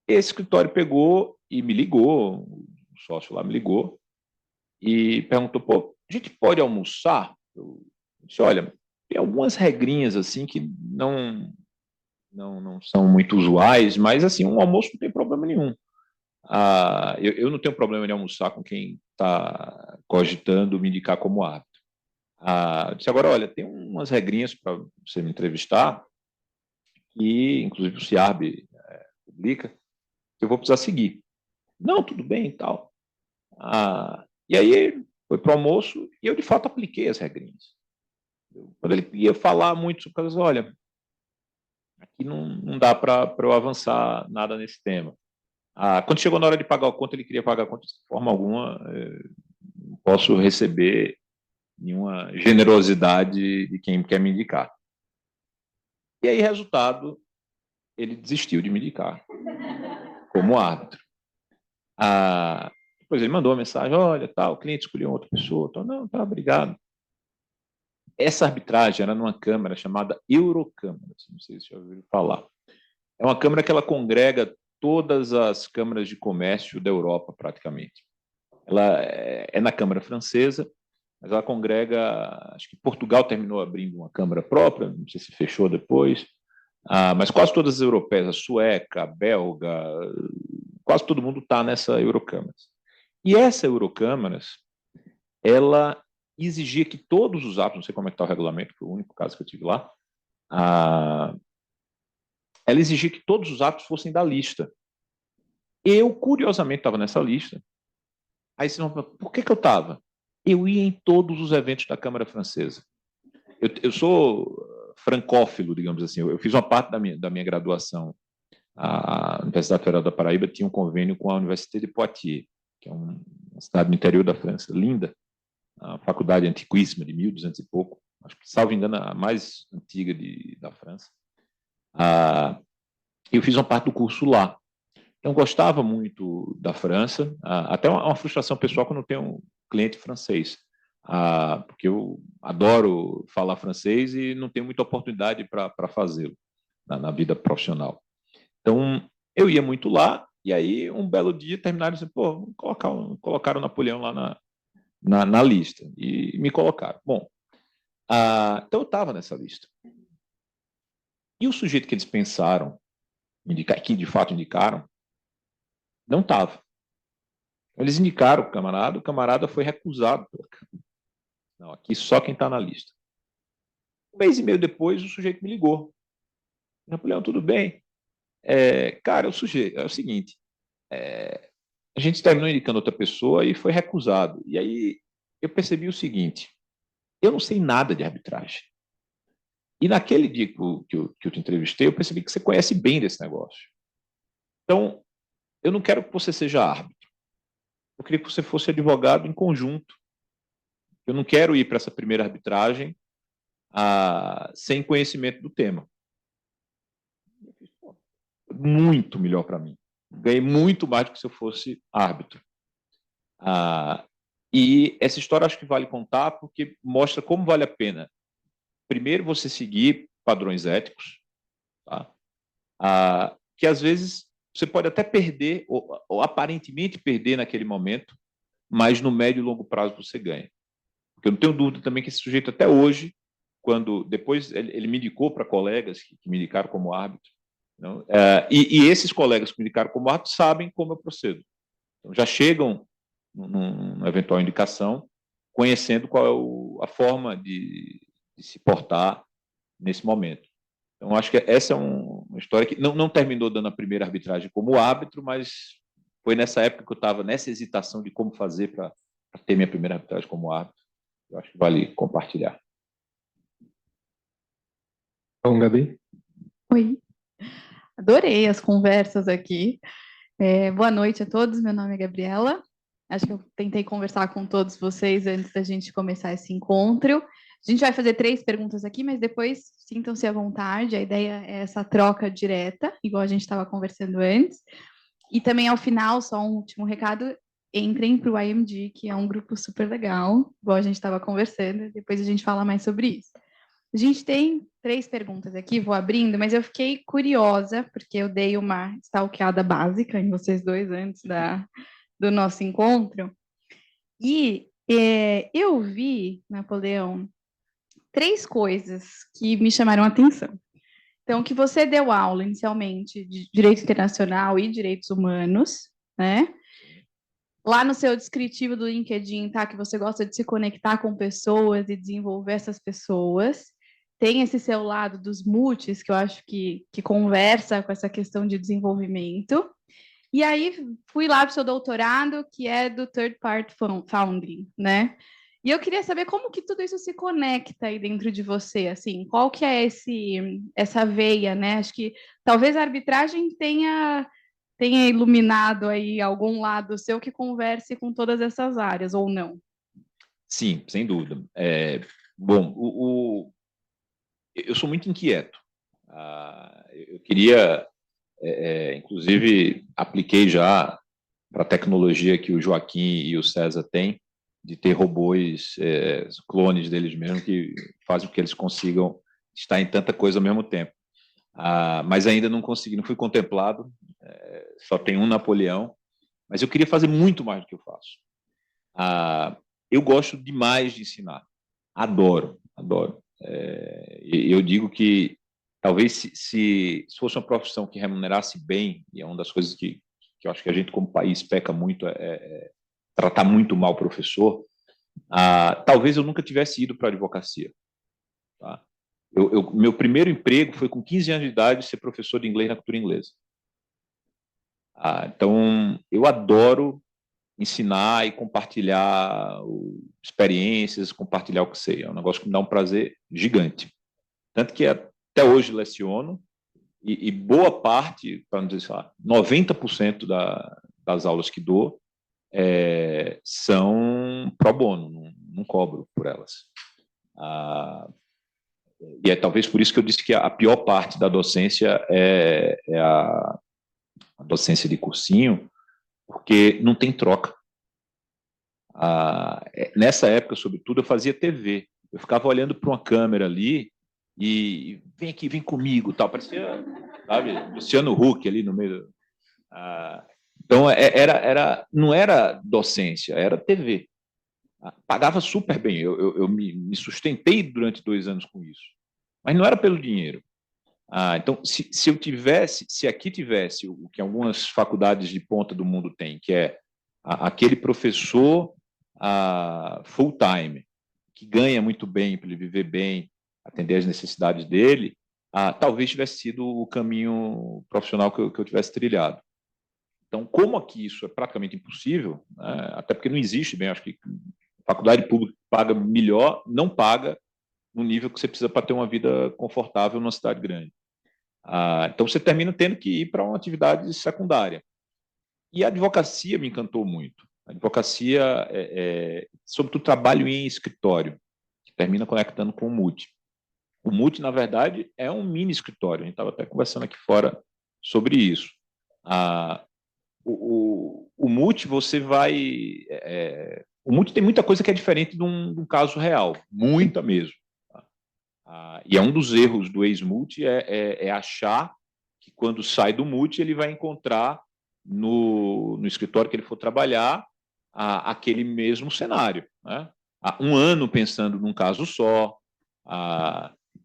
Esse escritório pegou e me ligou, o sócio lá me ligou, e perguntou, pô, a gente pode almoçar? Eu disse, olha, tem algumas regrinhas assim que não são muito usuais, mas assim, um almoço não tem problema nenhum. Eu não tenho problema de almoçar com quem está cogitando me indicar como árbitro. Eu disse, agora, olha, tem umas regrinhas para você me entrevistar, que inclusive o CIARB publica, que eu vou precisar seguir. Não, tudo bem e tal. E aí foi para o almoço e eu, de fato, apliquei as regrinhas. Quando ele ia falar muito sobre coisas, olha, aqui não dá para eu avançar nada nesse tema. Quando chegou na hora de pagar a conta, ele queria pagar a conta de forma alguma, não posso receber nenhuma generosidade de quem quer me indicar. E aí, resultado, ele desistiu de me indicar como árbitro. Depois ele mandou uma mensagem, olha, o cliente escolheu outra pessoa. Não, obrigado. Essa arbitragem era numa câmara chamada Eurocâmara, não sei se já ouviram falar. É uma câmara que ela congrega todas as câmaras de comércio da Europa, praticamente. Ela é na Câmara Francesa, mas ela congrega, acho que Portugal terminou abrindo uma câmara própria, não sei se fechou depois, mas quase todas as europeias, a sueca, a belga, quase todo mundo está nessa Eurocâmaras. E essa Eurocâmaras, ela exigia que todos os atos, não sei como é que está o regulamento, foi o único caso que eu tive lá, ela exigia que todos os atos fossem da lista. Eu, curiosamente, estava nessa lista. Aí você não fala, por que eu estava? Eu ia em todos os eventos da Câmara Francesa. Eu sou francófilo, digamos assim. Eu fiz uma parte da minha graduação. A Universidade Federal da Paraíba tinha um convênio com a Université de Poitiers, que é uma cidade no interior da França, linda, a faculdade antiquíssima, de 1200 e pouco, acho que, salvo engano, a mais antiga da França. Eu fiz uma parte do curso lá. Então, gostava muito da França, até uma frustração pessoal quando eu tenho um cliente francês, porque eu adoro falar francês e não tenho muita oportunidade para fazê-lo na vida profissional. Então, eu ia muito lá, e aí, um belo dia, terminaram assim, pô, colocaram o Napoleão lá na lista, e me colocaram. Bom, então eu estava nessa lista. E o sujeito que eles pensaram, que de fato indicaram, não estava. Eles indicaram o camarada foi recusado pela Câmara. Não, aqui só quem está na lista. Um mês e meio depois, o sujeito me ligou. Napoleão, tudo bem? Cara, é o seguinte, a gente terminou indicando outra pessoa e foi recusado. E aí eu percebi o seguinte, eu não sei nada de arbitragem. E naquele dia que eu te entrevistei, eu percebi que você conhece bem desse negócio. Então, eu não quero que você seja árbitro. Eu queria que você fosse advogado em conjunto. Eu não quero ir para essa primeira arbitragem sem conhecimento do tema. Muito melhor para mim. Ganhei muito mais do que se eu fosse árbitro. E essa história acho que vale contar porque mostra como vale a pena. Primeiro, você seguir padrões éticos, tá? Que às vezes você pode até perder, ou aparentemente perder naquele momento, mas no médio e longo prazo você ganha. Porque eu não tenho dúvida também que esse sujeito até hoje, quando depois ele me indicou para colegas que me indicaram como árbitro, não? E esses colegas que me indicaram como árbitro sabem como eu procedo. Então, já chegam numa eventual indicação conhecendo qual é a forma de se portar nesse momento. Então, acho que essa é uma história que não terminou dando a primeira arbitragem como árbitro, mas foi nessa época que eu estava nessa hesitação de como fazer para ter minha primeira arbitragem como árbitro. Eu acho que vale compartilhar. Bom, Gabi? Oi, adorei as conversas aqui. Boa noite a todos, meu nome é Gabriela. Acho que eu tentei conversar com todos vocês antes da gente começar esse encontro. A gente vai fazer 3 perguntas aqui, mas depois sintam-se à vontade. A ideia é essa troca direta, igual a gente estava conversando antes. E também, ao final, só um último recado, entrem para o IMG, que é um grupo super legal, igual a gente estava conversando. Depois a gente fala mais sobre isso. A gente tem 3 perguntas aqui, vou abrindo, mas eu fiquei curiosa, porque eu dei uma stalkeada básica em vocês dois antes do nosso encontro. E eu vi, Napoleão, 3 coisas que me chamaram a atenção. Então, que você deu aula inicialmente de direito internacional e direitos humanos, né? Lá no seu descritivo do LinkedIn, tá? Que você gosta de se conectar com pessoas e desenvolver essas pessoas. Tem esse seu lado dos multis, que eu acho que conversa com essa questão de desenvolvimento. E aí, fui lá para o seu doutorado, que é do Third Party Founding, né? E eu queria saber como que tudo isso se conecta aí dentro de você, assim, qual que é essa veia, né? Acho que talvez a arbitragem tenha iluminado aí algum lado seu que converse com todas essas áreas, ou não? Sim, sem dúvida. Bom, eu sou muito inquieto. Eu queria, inclusive, apliquei já para a tecnologia que o Joaquim e o César têm, de ter robôs, clones deles mesmos, que fazem com que eles consigam estar em tanta coisa ao mesmo tempo. mas ainda não consegui, não fui contemplado, só tem um Napoleão, mas eu queria fazer muito mais do que eu faço. Eu gosto demais de ensinar, adoro. Eu digo que talvez se fosse uma profissão que remunerasse bem, e é uma das coisas que eu acho que a gente como país peca muito, tratar muito mal o professor, talvez eu nunca tivesse ido para a advocacia. Tá? Meu primeiro emprego foi com 15 anos de idade ser professor de inglês na cultura inglesa. Então, eu adoro ensinar e compartilhar experiências, compartilhar o que sei. É um negócio que me dá um prazer gigante. Tanto que até hoje leciono, e boa parte, para não dizer, sei lá, 90% das aulas que dou são pro bono, não cobro por elas. E é talvez por isso que eu disse que a pior parte da docência é a docência de cursinho, porque não tem troca. Nessa época, sobretudo, eu fazia TV. Eu ficava olhando para uma câmera ali e vem aqui, vem comigo, tal. Parecia, sabe, Luciano Huck ali no meio. Então, não era docência, era TV. Pagava super bem. Eu me sustentei durante 2 anos com isso. Mas não era pelo dinheiro. Então, se aqui tivesse o que algumas faculdades de ponta do mundo têm, que é aquele professor full-time, que ganha muito bem para ele viver bem, atender às necessidades dele, talvez tivesse sido o caminho profissional que eu tivesse trilhado. Então, como aqui isso é praticamente impossível, até porque não existe bem, acho que a faculdade pública paga melhor, não paga no nível que você precisa para ter uma vida confortável numa cidade grande. Então, você termina tendo que ir para uma atividade secundária. E a advocacia me encantou muito. A advocacia, sobretudo, trabalho em escritório, que termina conectando com o MUT. O MUT, na verdade, é um mini escritório. A gente estava até conversando aqui fora sobre isso. O MUT, você vai... o MUT tem muita coisa que é diferente de um caso real, muita mesmo. E é um dos erros do ex-MUT é achar que quando sai do MUT ele vai encontrar no escritório que ele for trabalhar aquele mesmo cenário. Né? 1 ano pensando num caso só,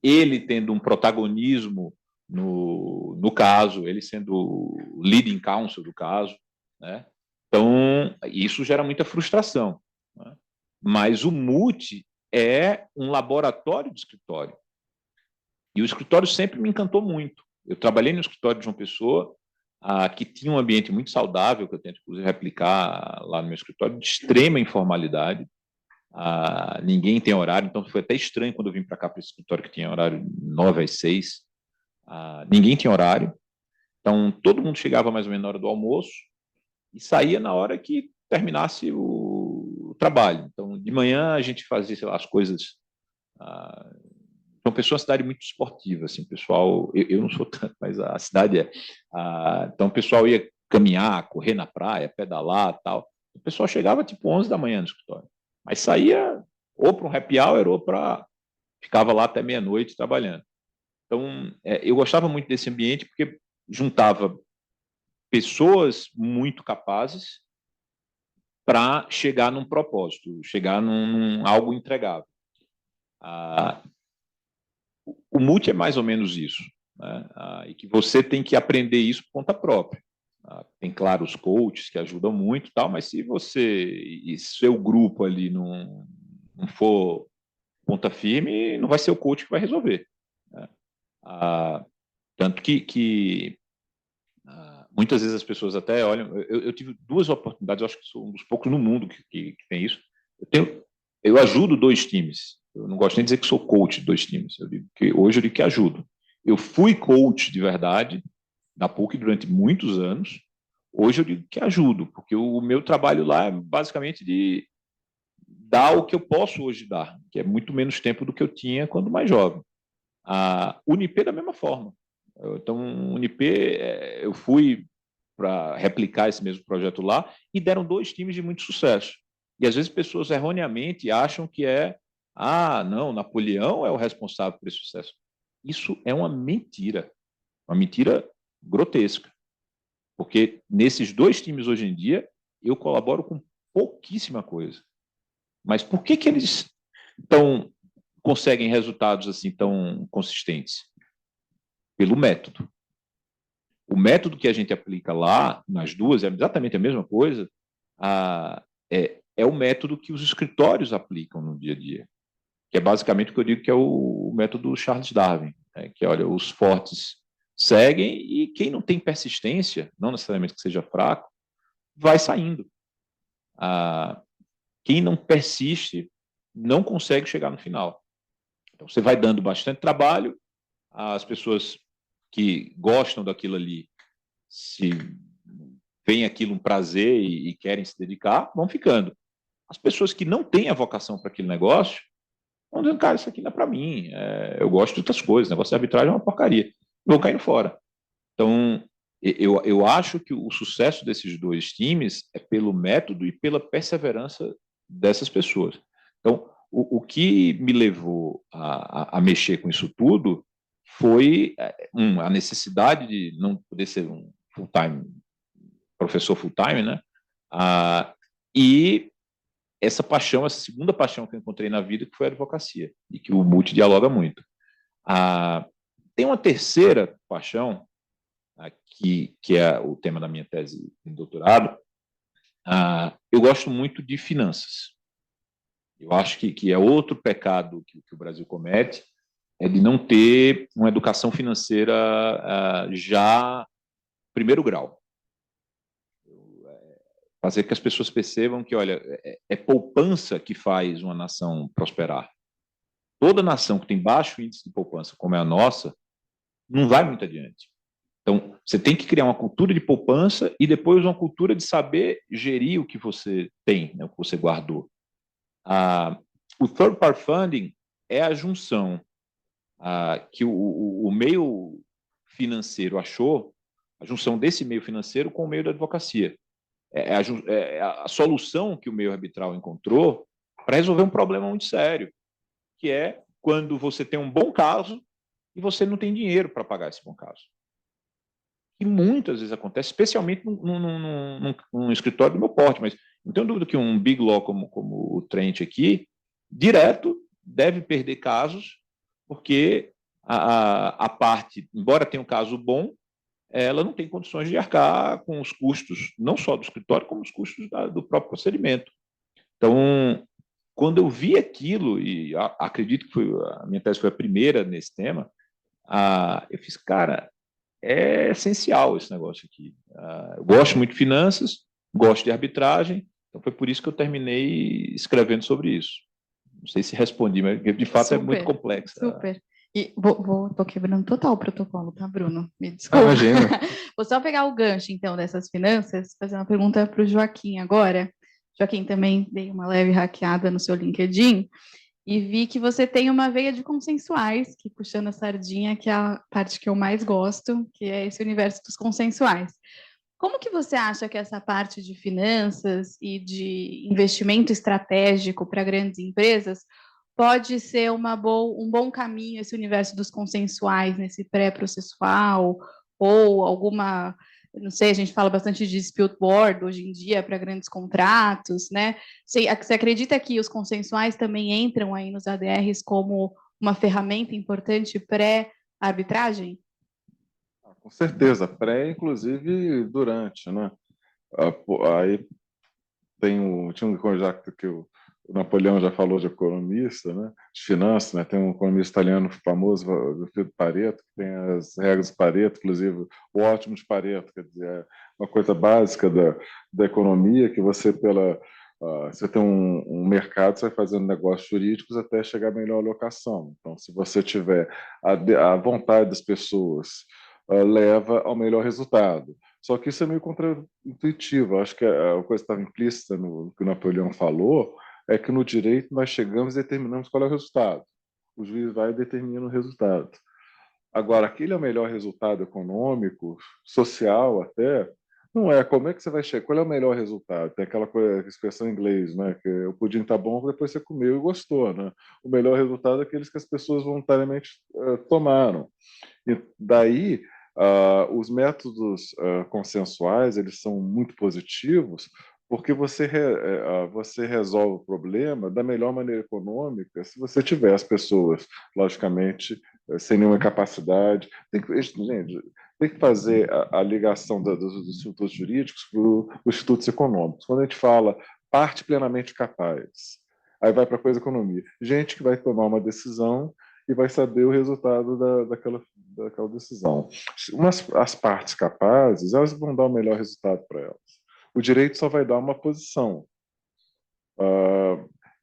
ele tendo um protagonismo no caso, ele sendo o leading counsel do caso. Né? Então, isso gera muita frustração. Né? Mas o MUT é um laboratório de escritório. E o escritório sempre me encantou muito. Eu trabalhei no escritório de João Pessoa, que tinha um ambiente muito saudável, que eu tento, inclusive, replicar lá no meu escritório, de extrema informalidade. Ninguém tem horário, então foi até estranho quando eu vim para cá, para esse escritório que tinha horário 9 às 6. Ninguém tinha horário. Então, todo mundo chegava mais ou menos na hora do almoço e saía na hora que terminasse o trabalho. Então, de manhã a gente fazia, sei lá, as coisas... João Pessoa é uma cidade muito esportiva, assim, pessoal, eu não sou tanto, mas a cidade é. Então, o pessoal ia caminhar, correr na praia, pedalar, tal. O pessoal chegava tipo 11 da manhã no escritório, mas saía ou para um happy hour ou ficava lá até meia-noite trabalhando. Então, eu gostava muito desse ambiente porque juntava pessoas muito capazes para chegar num propósito, chegar num algo entregável. O MUT é mais ou menos isso, né? E que você tem que aprender isso por conta própria. Tem, claro, os coaches que ajudam muito, tal, mas se você e seu grupo ali não for ponta firme, não vai ser o coach que vai resolver. Né? Tanto que muitas vezes as pessoas até olham... Eu tive 2 oportunidades, eu acho que sou um dos poucos no mundo que tem isso. Eu ajudo 2 times. Eu não gosto nem de dizer que sou coach de 2 times. Hoje eu digo que ajudo. Eu fui coach de verdade na PUC durante muitos anos. Hoje eu digo que ajudo, porque o meu trabalho lá é basicamente de dar o que eu posso hoje dar, que é muito menos tempo do que eu tinha quando mais jovem. A Unip da mesma forma. Então, Unip, eu fui para replicar esse mesmo projeto lá e deram 2 times de muito sucesso. E às vezes pessoas erroneamente acham que não, Napoleão é o responsável por esse sucesso. Isso é uma mentira. Uma mentira grotesca. Porque nesses 2 times hoje em dia, eu colaboro com pouquíssima coisa. Mas por que eles conseguem resultados assim tão consistentes? Pelo método. O método que a gente aplica lá, nas duas, é exatamente a mesma coisa, é o método que os escritórios aplicam no dia a dia, que é basicamente o que eu digo que é o método Charles Darwin, né? Que, olha, os fortes seguem e quem não tem persistência, não necessariamente que seja fraco, vai saindo. Quem não persiste não consegue chegar no final. Então, você vai dando bastante trabalho, as pessoas que gostam daquilo ali, se veem aquilo um prazer e querem se dedicar, vão ficando. As pessoas que não têm a vocação para aquele negócio vão dizendo, cara, isso aqui não é para mim, eu gosto de outras coisas, o negócio de arbitragem é uma porcaria. Vão caindo fora. Então, eu acho que o sucesso desses 2 times é pelo método e pela perseverança dessas pessoas. Então, o que me levou a mexer com isso tudo foi a necessidade de não poder ser um full-time, professor full-time, né? E essa paixão, essa segunda paixão que eu encontrei na vida, que foi a advocacia, e que o Multi dialoga muito. Tem uma terceira paixão, que é o tema da minha tese de doutorado. Eu gosto muito de finanças. Eu acho que é outro pecado que o Brasil comete, é de não ter uma educação financeira já primeiro grau. Fazer que as pessoas percebam que, olha, é poupança que faz uma nação prosperar. Toda nação que tem baixo índice de poupança, como é a nossa, não vai muito adiante. Então, você tem que criar uma cultura de poupança e depois uma cultura de saber gerir o que você tem, né, o que você guardou. O third party funding é a junção que o meio financeiro achou, a junção desse meio financeiro com o meio da advocacia. É a solução que o meio arbitral encontrou para resolver um problema muito sério, que é quando você tem um bom caso e você não tem dinheiro para pagar esse bom caso. Que muitas vezes acontece, especialmente num escritório do meu porte, mas não tenho dúvida que um big law como o Trent aqui, direto, deve perder casos, porque a parte, embora tenha um caso bom, ela não tem condições de arcar com os custos, não só do escritório, como os custos do próprio procedimento. Então, quando eu vi aquilo, e acredito que a minha tese foi a primeira nesse tema, eu fiz, cara, é essencial esse negócio aqui. Eu gosto muito de finanças, gosto de arbitragem, então foi por isso que eu terminei escrevendo sobre isso. Não sei se respondi, mas de fato Super, é muito complexo. Super. E tô quebrando total o protocolo, tá, Bruno? Me desculpa. Imagina. Vou só pegar o gancho, então, dessas finanças, fazer uma pergunta para o Joaquim agora. Joaquim, também dei uma leve hackeada no seu LinkedIn e vi que você tem uma veia de consensuais, que puxando a sardinha, que é a parte que eu mais gosto, que é esse universo dos consensuais. Como que você acha que essa parte de finanças e de investimento estratégico para grandes empresas pode ser um bom caminho, esse universo dos consensuais, nesse pré-processual, ou alguma, não sei, a gente fala bastante de dispute board hoje em dia para grandes contratos, né? Você acredita que os consensuais também entram aí nos ADRs como uma ferramenta importante pré-arbitragem? Com certeza, pré, inclusive durante, né? Aí tinha um conjunto que o Napoleão já falou de economista, né? De finanças, né? Tem um economista italiano famoso, o Filippo Pareto, que tem as regras de Pareto, inclusive o ótimo de Pareto, quer dizer, é uma coisa básica da economia, que você, você tem um mercado, você vai fazendo negócios jurídicos até chegar à melhor alocação. Então, se você tiver a vontade das pessoas, leva ao melhor resultado. Só que isso é meio contraintuitivo. Acho que a coisa que estava implícita no que o Napoleão falou é que no direito nós chegamos e determinamos qual é o resultado. O juiz vai e determina o resultado. Agora, aquele é o melhor resultado econômico, social até, não é. Como é que você vai chegar? Qual é o melhor resultado? Tem aquela expressão em inglês, né? Que o pudim está bom, depois você comeu e gostou, né? O melhor resultado é aqueles que as pessoas voluntariamente tomaram. E daí Os métodos consensuais, eles são muito positivos, porque você resolve o problema da melhor maneira econômica se você tiver as pessoas, logicamente, sem nenhuma capacidade. Gente, tem que fazer a ligação dos institutos jurídicos para os institutos econômicos. Quando a gente fala parte plenamente capaz, aí vai para a coisa economia. Gente que vai tomar uma decisão e vai saber o resultado daquela decisão. As partes capazes, elas vão dar o melhor resultado para elas. O direito só vai dar uma posição.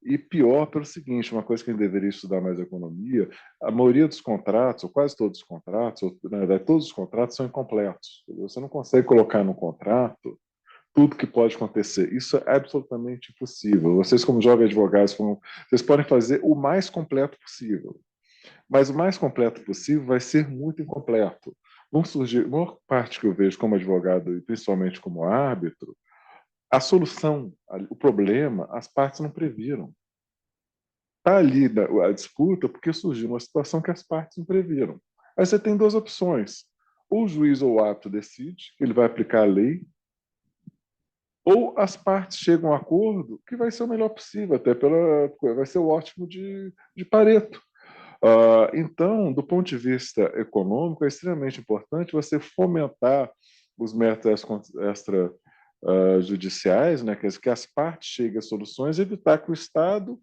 E pior pelo seguinte, uma coisa que a gente deveria estudar mais economia, a maioria dos contratos, ou quase todos os contratos, ou, na verdade, todos os contratos são incompletos. Você não consegue colocar no contrato tudo que pode acontecer. Isso é absolutamente impossível. Vocês, como jovens advogados, vocês podem fazer o mais completo possível. Mas o mais completo possível vai ser muito incompleto. Vão surgir, a maior parte que eu vejo como advogado, e principalmente como árbitro, a solução, o problema, as partes não previram. Está ali a disputa porque surgiu uma situação que as partes não previram. Aí você tem duas opções. Ou o juiz ou o árbitro decide que ele vai aplicar a lei, ou as partes chegam a um acordo que vai ser o melhor possível, vai ser o ótimo de Pareto. Então, do ponto de vista econômico, é extremamente importante você fomentar os métodos extrajudiciais, né, que as partes cheguem a soluções e evitar que o Estado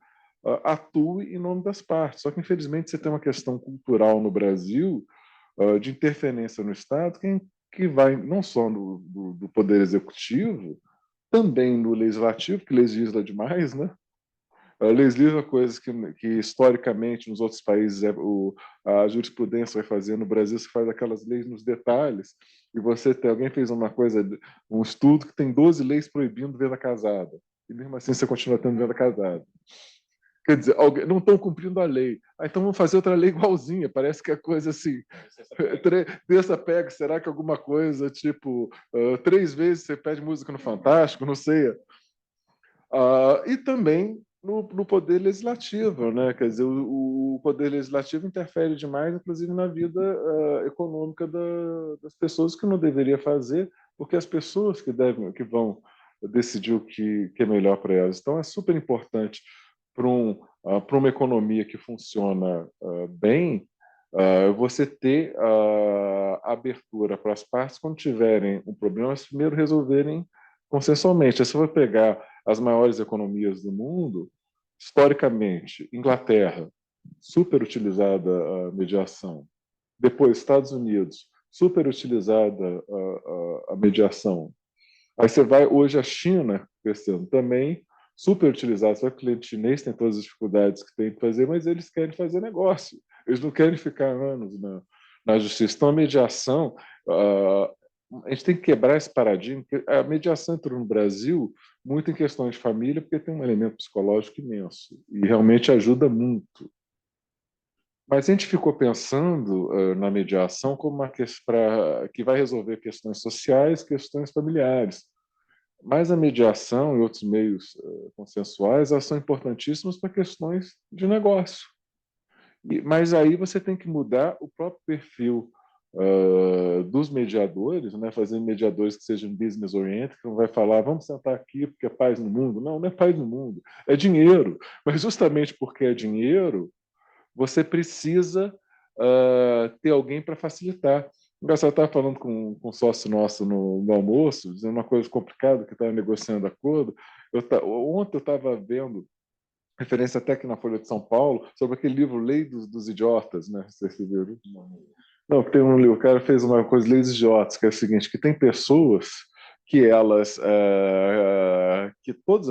atue em nome das partes. Só que, infelizmente, você tem uma questão cultural no Brasil de interferência no Estado que vai não só do Poder Executivo, também no Legislativo, que legisla demais, né? Legisla coisas que historicamente nos outros países a jurisprudência vai fazer. No Brasil se faz aquelas leis nos detalhes e alguém fez um estudo que tem 12 leis proibindo venda casada e mesmo assim você continua tendo venda casada. Quer dizer, não estão cumprindo a lei. Então vamos fazer outra lei igualzinha. Parece que é coisa assim. Dessa pega, será que alguma coisa tipo 3 vezes você pede música no Fantástico? Não sei. E também no poder legislativo, né? Quer dizer, o poder legislativo interfere demais, inclusive na vida econômica das pessoas, que não deveria fazer, porque as pessoas que vão decidir o que é melhor para elas. Então, é super importante para uma economia que funciona bem, você ter a abertura para as partes, quando tiverem um problema, elas primeiro resolverem consensualmente. Se você for pegar as maiores economias do mundo, historicamente, Inglaterra, super utilizada a mediação. Depois, Estados Unidos, super utilizada a mediação. Aí você vai, hoje, a China, crescendo também, super utilizada. Só que o cliente chinês tem todas as dificuldades que tem que fazer, mas eles querem fazer negócio. Eles não querem ficar anos na justiça. Então, a mediação, a gente tem que quebrar esse paradigma. A mediação entrou no Brasil muito em questões de família, porque tem um elemento psicológico imenso e realmente ajuda muito. Mas a gente ficou pensando na mediação como uma que vai resolver questões sociais, questões familiares. Mas a mediação e outros meios consensuais, elas são importantíssimos para questões de negócio. Mas aí você tem que mudar o próprio perfil dos mediadores, né? Fazer mediadores que sejam business oriented, que não vai falar, vamos sentar aqui porque é paz no mundo. Não, não é paz no mundo, é dinheiro. Mas justamente porque é dinheiro, você precisa ter alguém para facilitar. Engraçado, eu estava falando com um sócio nosso no almoço, dizendo uma coisa complicada, que estava negociando acordo. Ontem eu estava vendo, referência até aqui na Folha de São Paulo, sobre aquele livro Lei dos Idiotas, né? Vocês viram? Não, tem um livro, o cara fez uma coisa, Leis Idiotas, que é o seguinte, que tem pessoas que que todos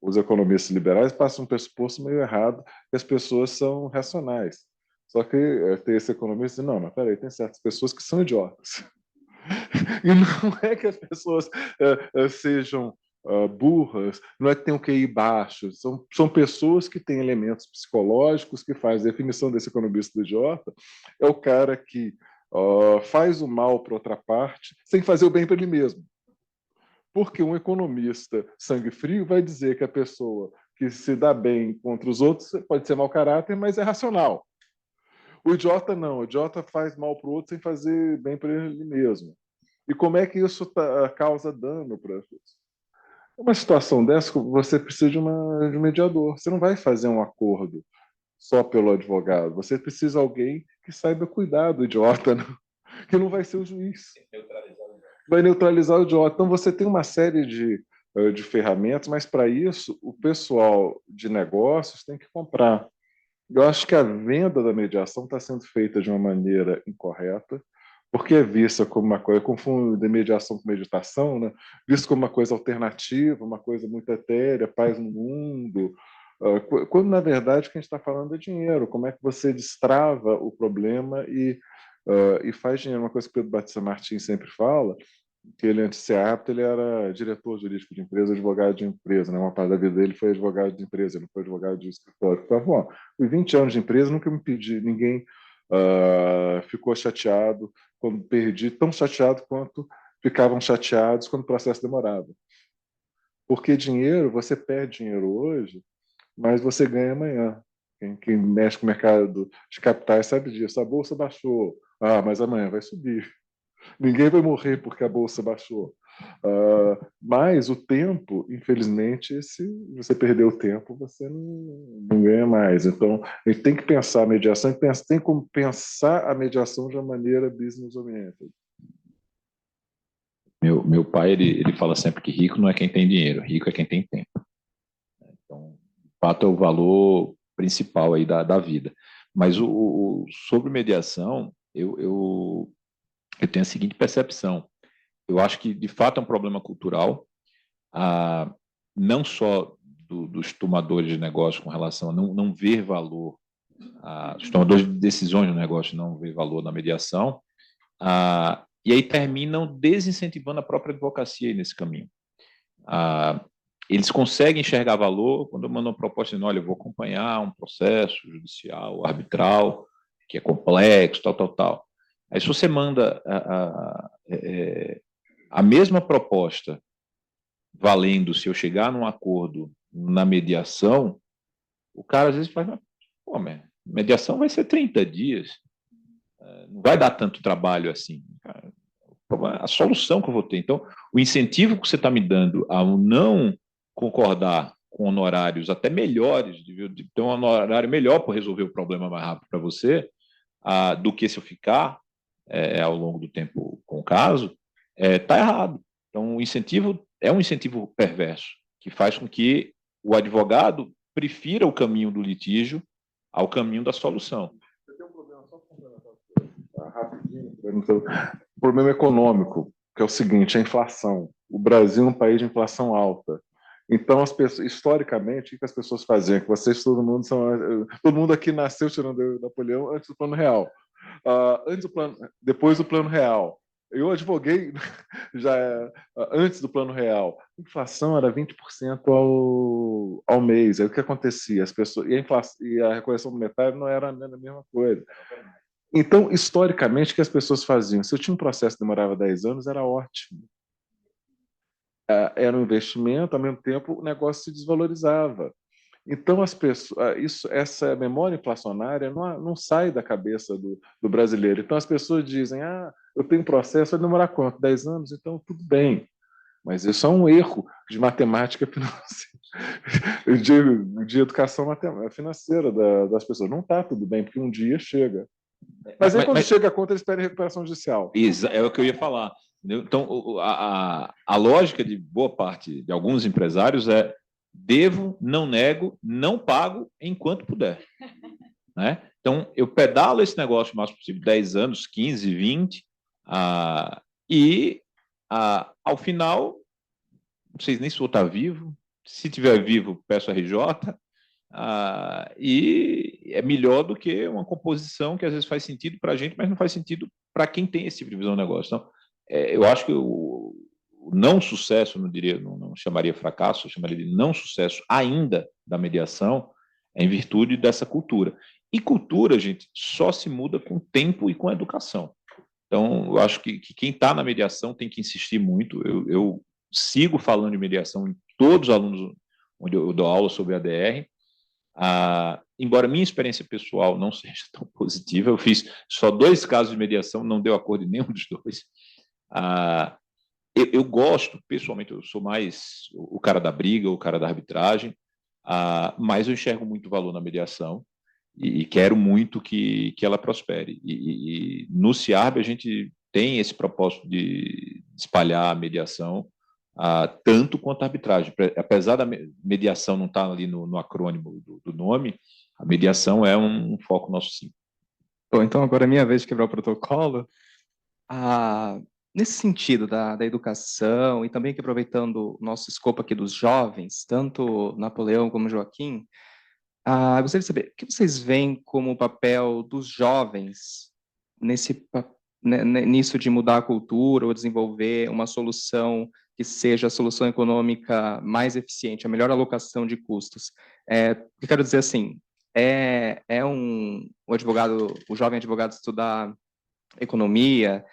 os economistas liberais passam um pressuposto meio errado, que as pessoas são racionais. Só que tem esse economista e diz, não, mas peraí, tem certas pessoas que são idiotas. E não é que as pessoas sejam burras, não é que tenham QI baixo, são pessoas que têm elementos psicológicos que fazem. A definição desse economista do idiota é o cara que faz o mal para outra parte sem fazer o bem para ele mesmo. Porque um economista sangue frio vai dizer que a pessoa que se dá bem contra os outros pode ser mau caráter, mas é racional. O idiota não, o idiota faz mal para o outro sem fazer bem para ele mesmo. E como é que isso causa dano para as pessoas? Uma situação dessa, você precisa de um mediador. Você não vai fazer um acordo só pelo advogado. Você precisa de alguém que saiba cuidar do idiota, né? Que não vai ser o juiz. Vai neutralizar o idiota. Então, você tem uma série de ferramentas, mas para isso, o pessoal de negócios tem que comprar. Eu acho que a venda da mediação está sendo feita de uma maneira incorreta, porque é vista como uma coisa, confunde mediação com meditação, né? Vista como uma coisa alternativa, uma coisa muito etérea, paz no mundo, quando na verdade o que a gente está falando é dinheiro, como é que você destrava o problema e faz dinheiro. Uma coisa que o Pedro Batista Martins sempre fala, que ele, antes de ser apto, ele era diretor jurídico de empresa, advogado de empresa, né? Uma parte da vida dele foi advogado de empresa, ele não foi advogado de escritório. Então, bom, fui 20 anos de empresa, nunca me pedi, ninguém ficou chateado quando perdi, tão chateado quanto ficavam chateados quando o processo demorava. Porque dinheiro, você perde dinheiro hoje, mas você ganha amanhã. Quem mexe com o mercado de capitais sabe disso. A bolsa baixou, mas amanhã vai subir. Ninguém vai morrer porque a bolsa baixou. Mas o tempo, infelizmente, se você perder o tempo, você não ganha mais. Então, a gente tem que pensar a mediação, tem como pensar a mediação de uma maneira business-oriented. Meu pai, ele fala sempre que rico não é quem tem dinheiro, rico é quem tem tempo. Então, de fato, é o valor principal aí da vida. Mas sobre mediação, eu tenho a seguinte percepção. Eu acho que, de fato, é um problema cultural, não só dos tomadores de negócio com relação a não ver valor, os tomadores de decisões no negócio não ver valor na mediação, e aí terminam desincentivando a própria advocacia nesse caminho. Eles conseguem enxergar valor quando mandam uma proposta dizendo, olha, eu vou acompanhar um processo judicial, arbitral, que é complexo, tal. Aí se você manda a mesma proposta valendo se eu chegar num acordo na mediação, o cara às vezes faz, pô, mediação vai ser 30 dias, não vai dar tanto trabalho assim. A solução que eu vou ter. Então, o incentivo que você está me dando ao não concordar com honorários até melhores, de ter um honorário melhor para resolver o problema mais rápido para você, do que se eu ficar ao longo do tempo com o caso, está errado. Então, o incentivo é um incentivo perverso, que faz com que o advogado prefira o caminho do litígio ao caminho da solução. Você tem um problema, só complementar rapidinho, o problema econômico, que é o seguinte, a inflação. O Brasil é um país de inflação alta. Então, as pessoas, historicamente, o que as pessoas faziam? Que vocês, todo mundo aqui nasceu, tirando Napoleão, antes do Plano Real. Depois do Plano Real. Eu advoguei já antes do Plano Real. A inflação era 20% ao mês. Aí o que acontecia? As pessoas, e a recorreção monetária não era a mesma coisa. Então, historicamente, o que as pessoas faziam? Se eu tinha um processo que demorava 10 anos, era ótimo. Era um investimento, ao mesmo tempo o negócio se desvalorizava. Então, as pessoas, essa memória inflacionária não sai da cabeça do brasileiro. Então, as pessoas dizem, eu tenho um processo, vai demorar quanto? 10 anos? Então, tudo bem. Mas isso é um erro de matemática financeira, de educação financeira das pessoas. Não está tudo bem, porque um dia chega. Mas aí, quando chega a conta, eles pedem recuperação judicial. É o que eu ia falar. Então, a lógica de boa parte de alguns empresários é devo, não nego, não pago enquanto puder. Né? Então, eu pedalo esse negócio o máximo possível, 10 anos, 15, 20, e ao final, não sei nem se vou estar vivo, se estiver vivo, peço RJ, e é melhor do que uma composição que às vezes faz sentido para a gente, mas não faz sentido para quem tem esse tipo de visão do negócio. Então, eu acho que o não sucesso, não chamaria fracasso, eu chamaria de não sucesso ainda da mediação, é em virtude dessa cultura. E cultura, gente, só se muda com tempo e com educação. Então, eu acho que quem está na mediação tem que insistir muito. Eu sigo falando de mediação em todos os alunos onde eu dou aula sobre ADR, embora minha experiência pessoal não seja tão positiva, eu fiz só 2 casos de mediação, não deu acordo em nenhum dos 2. Eu gosto, pessoalmente, eu sou mais o cara da briga, o cara da arbitragem, mas eu enxergo muito valor na mediação e quero muito que ela prospere. E no CIARB a gente tem esse propósito de espalhar a mediação, tanto quanto a arbitragem. Apesar da mediação não estar ali no acrônimo do nome, a mediação é um foco nosso, sim. Bom, então agora é minha vez de quebrar o protocolo. Nesse sentido da educação e também que aproveitando o nosso escopo aqui dos jovens, tanto Napoleão como Joaquim, gostaria de saber, o que vocês veem como o papel dos jovens nisso de mudar a cultura ou desenvolver uma solução que seja a solução econômica mais eficiente, a melhor alocação de custos? Eu quero dizer assim, o jovem advogado estudar economia,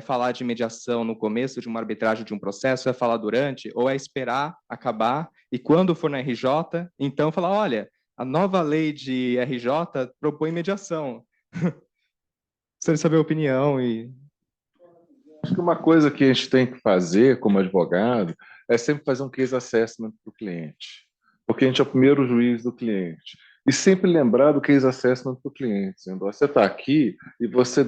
falar de mediação no começo de uma arbitragem de um processo, é falar durante, ou é esperar acabar e quando for na RJ, então falar, olha, a nova lei de RJ propõe mediação. Gostaria de saber a opinião e... Acho que uma coisa que a gente tem que fazer como advogado é sempre fazer um case assessment para o cliente, porque a gente é o primeiro juiz do cliente. E sempre lembrar do case assessment para o cliente, dizendo, você está aqui e você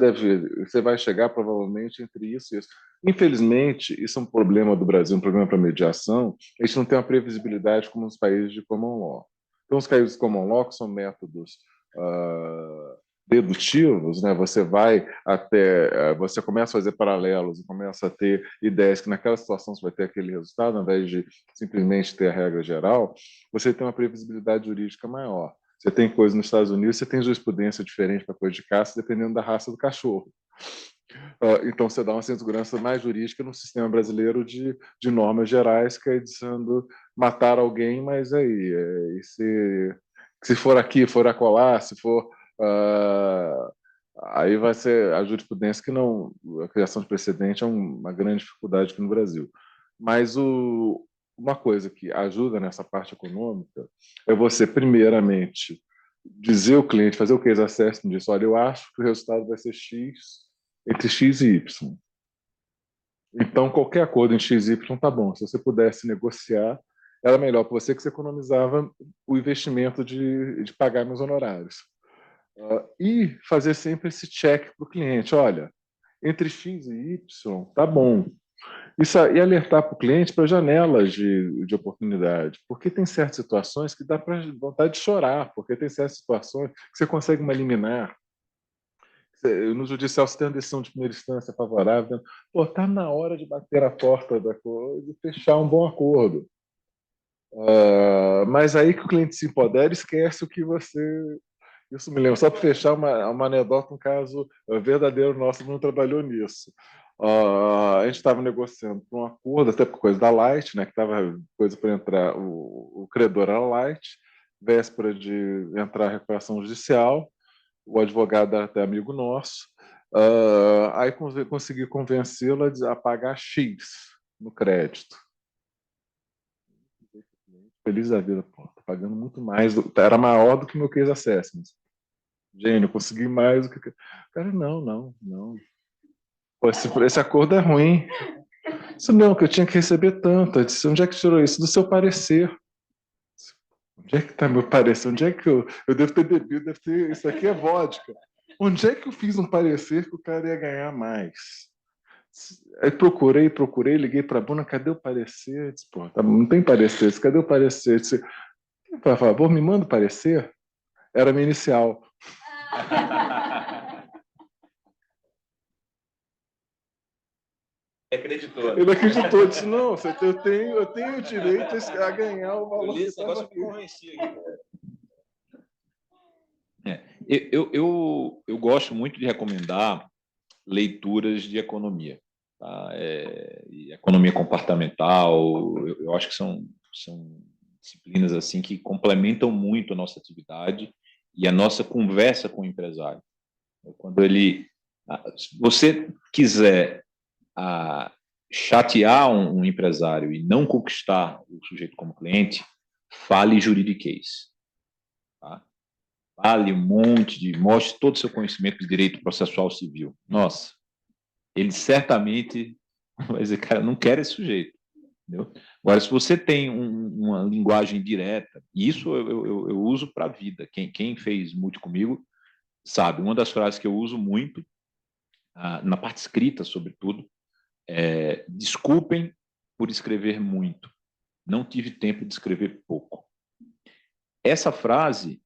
vai chegar provavelmente entre isso e isso. Infelizmente, isso é um problema do Brasil, um problema para a mediação, a gente não tem uma previsibilidade como nos países de common law. Então, os países de common law, que são métodos dedutivos, né? Você começa a fazer paralelos e começa a ter ideias que naquela situação você vai ter aquele resultado, ao invés de simplesmente ter a regra geral, você tem uma previsibilidade jurídica maior. Você tem coisa nos Estados Unidos, você tem jurisprudência diferente para coisa de caça, dependendo da raça do cachorro. Então, você dá uma segurança mais jurídica no sistema brasileiro de normas gerais, que é dizendo matar alguém, mas aí, se for aqui, for acolá, se for... aí vai ser a jurisprudência que não... A criação de precedente é uma grande dificuldade aqui no Brasil. Mas uma coisa que ajuda nessa parte econômica é você, primeiramente, dizer ao cliente, fazer o case assessment disso, olha, eu acho que o resultado vai ser X entre X e Y. Então, qualquer acordo em X e Y tá bom. Se você pudesse negociar, era melhor para você, que você economizava o investimento de pagar meus honorários. E fazer sempre esse check para o cliente, olha, entre X e Y tá bom. E alertar para o cliente para janelas de oportunidade, porque tem certas situações que dá para vontade de chorar, porque tem certas situações que você consegue uma liminar. No judicial, você tem uma decisão de primeira instância favorável, está na hora de bater a porta da coisa e fechar um bom acordo. Mas aí que o cliente se empodera, esquece o que você... Isso me lembra, só para fechar uma anedota, um caso verdadeiro nosso, não trabalhou nisso. A gente estava negociando um acordo, até por coisa da Light, né, que estava coisa para entrar, o credor era Light, véspera de entrar a recuperação judicial, o advogado era até amigo nosso, aí consegui convencê-lo a pagar X no crédito. Feliz da vida, pô, tô pagando muito mais, era maior do que o meu case assessment. Gênio, consegui mais do que... Cara, não. Pô, esse acordo é ruim. Isso não, que eu tinha que receber tanto. Eu disse, onde é que tirou isso? Do seu parecer. Onde é que está meu parecer? Onde é que eu devo ter bebido? Isso aqui é vodka. Onde é que eu fiz um parecer que o cara ia ganhar mais? Aí procurei, liguei para a Bruna, cadê o parecer? Disse, pô, não tem parecer. Disse, cadê o parecer? Disse, por favor, me manda o parecer. Era a minha inicial. Acreditou. Ele acreditou, disse, não, eu tenho o direito a ganhar o valor. Esse negócio me convencia aqui. Eu gosto muito de recomendar leituras de economia. Tá? Economia comportamental, eu acho que são disciplinas assim que complementam muito a nossa atividade e a nossa conversa com o empresário. Quando se você quiser chatear um empresário e não conquistar o sujeito como cliente, fale juridiquês. fale um monte, mostre todo o seu conhecimento de direito processual civil. Nossa, ele certamente vai dizer, cara, não quero esse sujeito. Entendeu? Agora, se você tem uma linguagem direta, e isso eu uso para a vida, quem fez multi comigo sabe, uma das frases que eu uso muito, na parte escrita, sobretudo, é: desculpem por escrever muito, não tive tempo de escrever pouco. Essa frase,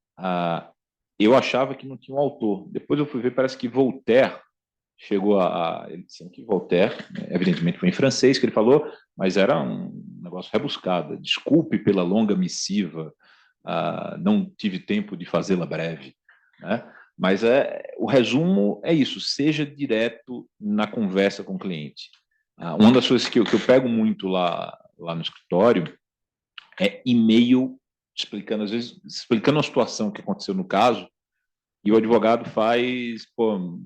eu achava que não tinha um autor. Depois eu fui ver, parece que Voltaire chegou ele disse que Voltaire, evidentemente foi em francês que ele falou, mas era um negócio rebuscado. Desculpe pela longa missiva, não tive tempo de fazê-la breve, né? Mas o resumo é isso: seja direto na conversa com o cliente. Uma das coisas que eu pego muito lá no escritório é e-mail explicando, às vezes, explicando a situação que aconteceu no caso, e o advogado faz um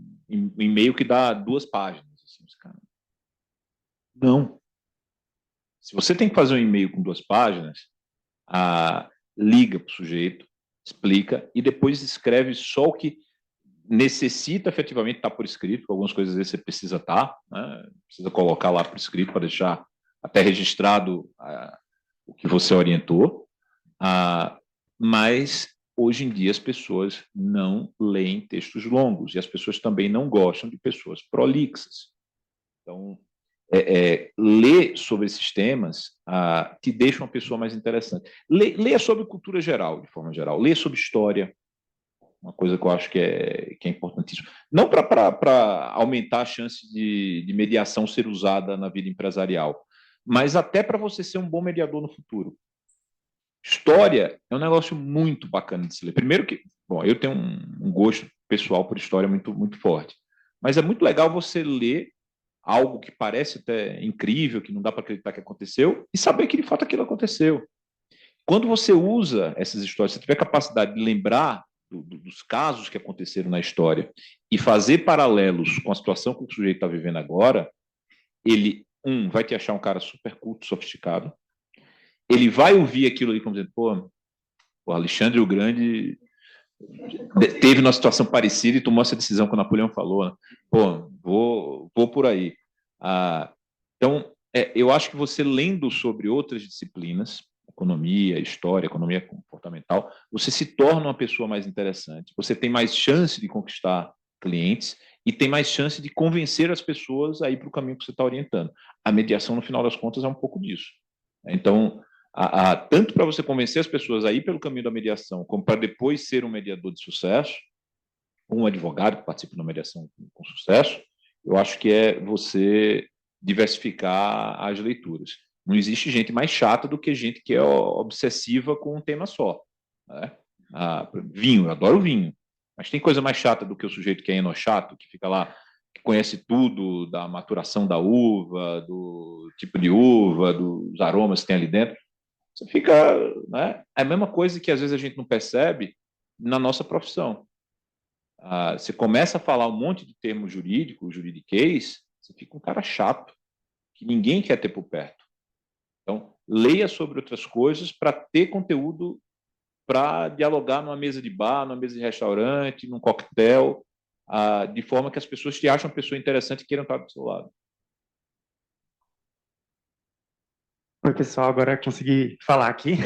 e-mail que dá 2 páginas. Assim, não. Se você tem que fazer um e-mail com 2 páginas, liga para o sujeito, explica, e depois escreve só o que necessita efetivamente estar por escrito, porque algumas coisas às vezes você precisa estar, né? Precisa colocar lá por escrito para deixar até registrado o que você orientou, mas hoje em dia as pessoas não leem textos longos e as pessoas também não gostam de pessoas prolixas. Então, ler sobre esses temas te deixa uma pessoa mais interessante. Leia sobre cultura geral, de forma geral. Leia sobre história, uma coisa que eu acho que é importantíssimo. Não para aumentar a chance de mediação ser usada na vida empresarial, mas até para você ser um bom mediador no futuro. História é um negócio muito bacana de se ler. Primeiro que, bom, eu tenho um gosto pessoal por história muito, muito forte, mas é muito legal você ler algo que parece até incrível, que não dá para acreditar que aconteceu, e saber que de fato aquilo aconteceu. Quando você usa essas histórias, você tiver capacidade de lembrar dos casos que aconteceram na história e fazer paralelos com a situação que o sujeito está vivendo agora, ele, vai te achar um cara super culto, sofisticado. Ele vai ouvir aquilo ali como dizendo, o Alexandre o Grande teve uma situação parecida e tomou essa decisão que o Napoleão falou, né? Vou por aí. Então, eu acho que você lendo sobre outras disciplinas, economia, história, economia comportamental, você se torna uma pessoa mais interessante, você tem mais chance de conquistar clientes e tem mais chance de convencer as pessoas a ir para o caminho que você está orientando. A mediação, no final das contas, é um pouco disso. Então, tanto para você convencer as pessoas a ir pelo caminho da mediação, como para depois ser um mediador de sucesso, um advogado que participa da mediação com sucesso, eu acho que é você diversificar as leituras. Não existe gente mais chata do que gente que é obsessiva com um tema só, né? Vinho, eu adoro vinho, mas tem coisa mais chata do que o sujeito que é enochato, que fica lá, que conhece tudo da maturação da uva, do tipo de uva, dos aromas que tem ali dentro. Você fica, né? É a mesma coisa que às vezes a gente não percebe na nossa profissão. Você começa a falar um monte de termo jurídico, juridiquês, você fica um cara chato, que ninguém quer ter por perto. Então, leia sobre outras coisas para ter conteúdo para dialogar numa mesa de bar, numa mesa de restaurante, num coquetel, de forma que as pessoas te acham uma pessoa interessante e queiram estar do seu lado. Oi, pessoal, agora consegui falar aqui.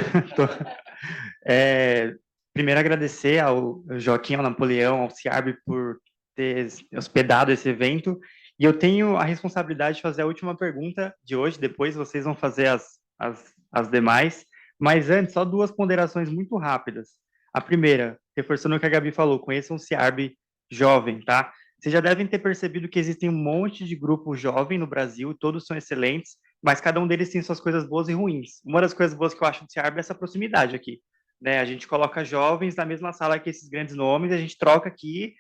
Primeiro, agradecer ao Joaquim, ao Napoleão, ao CIARB por ter hospedado esse evento. E eu tenho a responsabilidade de fazer a última pergunta de hoje, depois vocês vão fazer as demais. Mas antes, só 2 ponderações muito rápidas. A primeira, reforçando o que a Gabi falou, conheçam o CIARB jovem, tá? Vocês já devem ter percebido que existem um monte de grupo jovem no Brasil, todos são excelentes, mas cada um deles tem suas coisas boas e ruins. Uma das coisas boas que eu acho do CIARB é essa proximidade aqui, né? A gente coloca jovens na mesma sala que esses grandes nomes e a gente troca aqui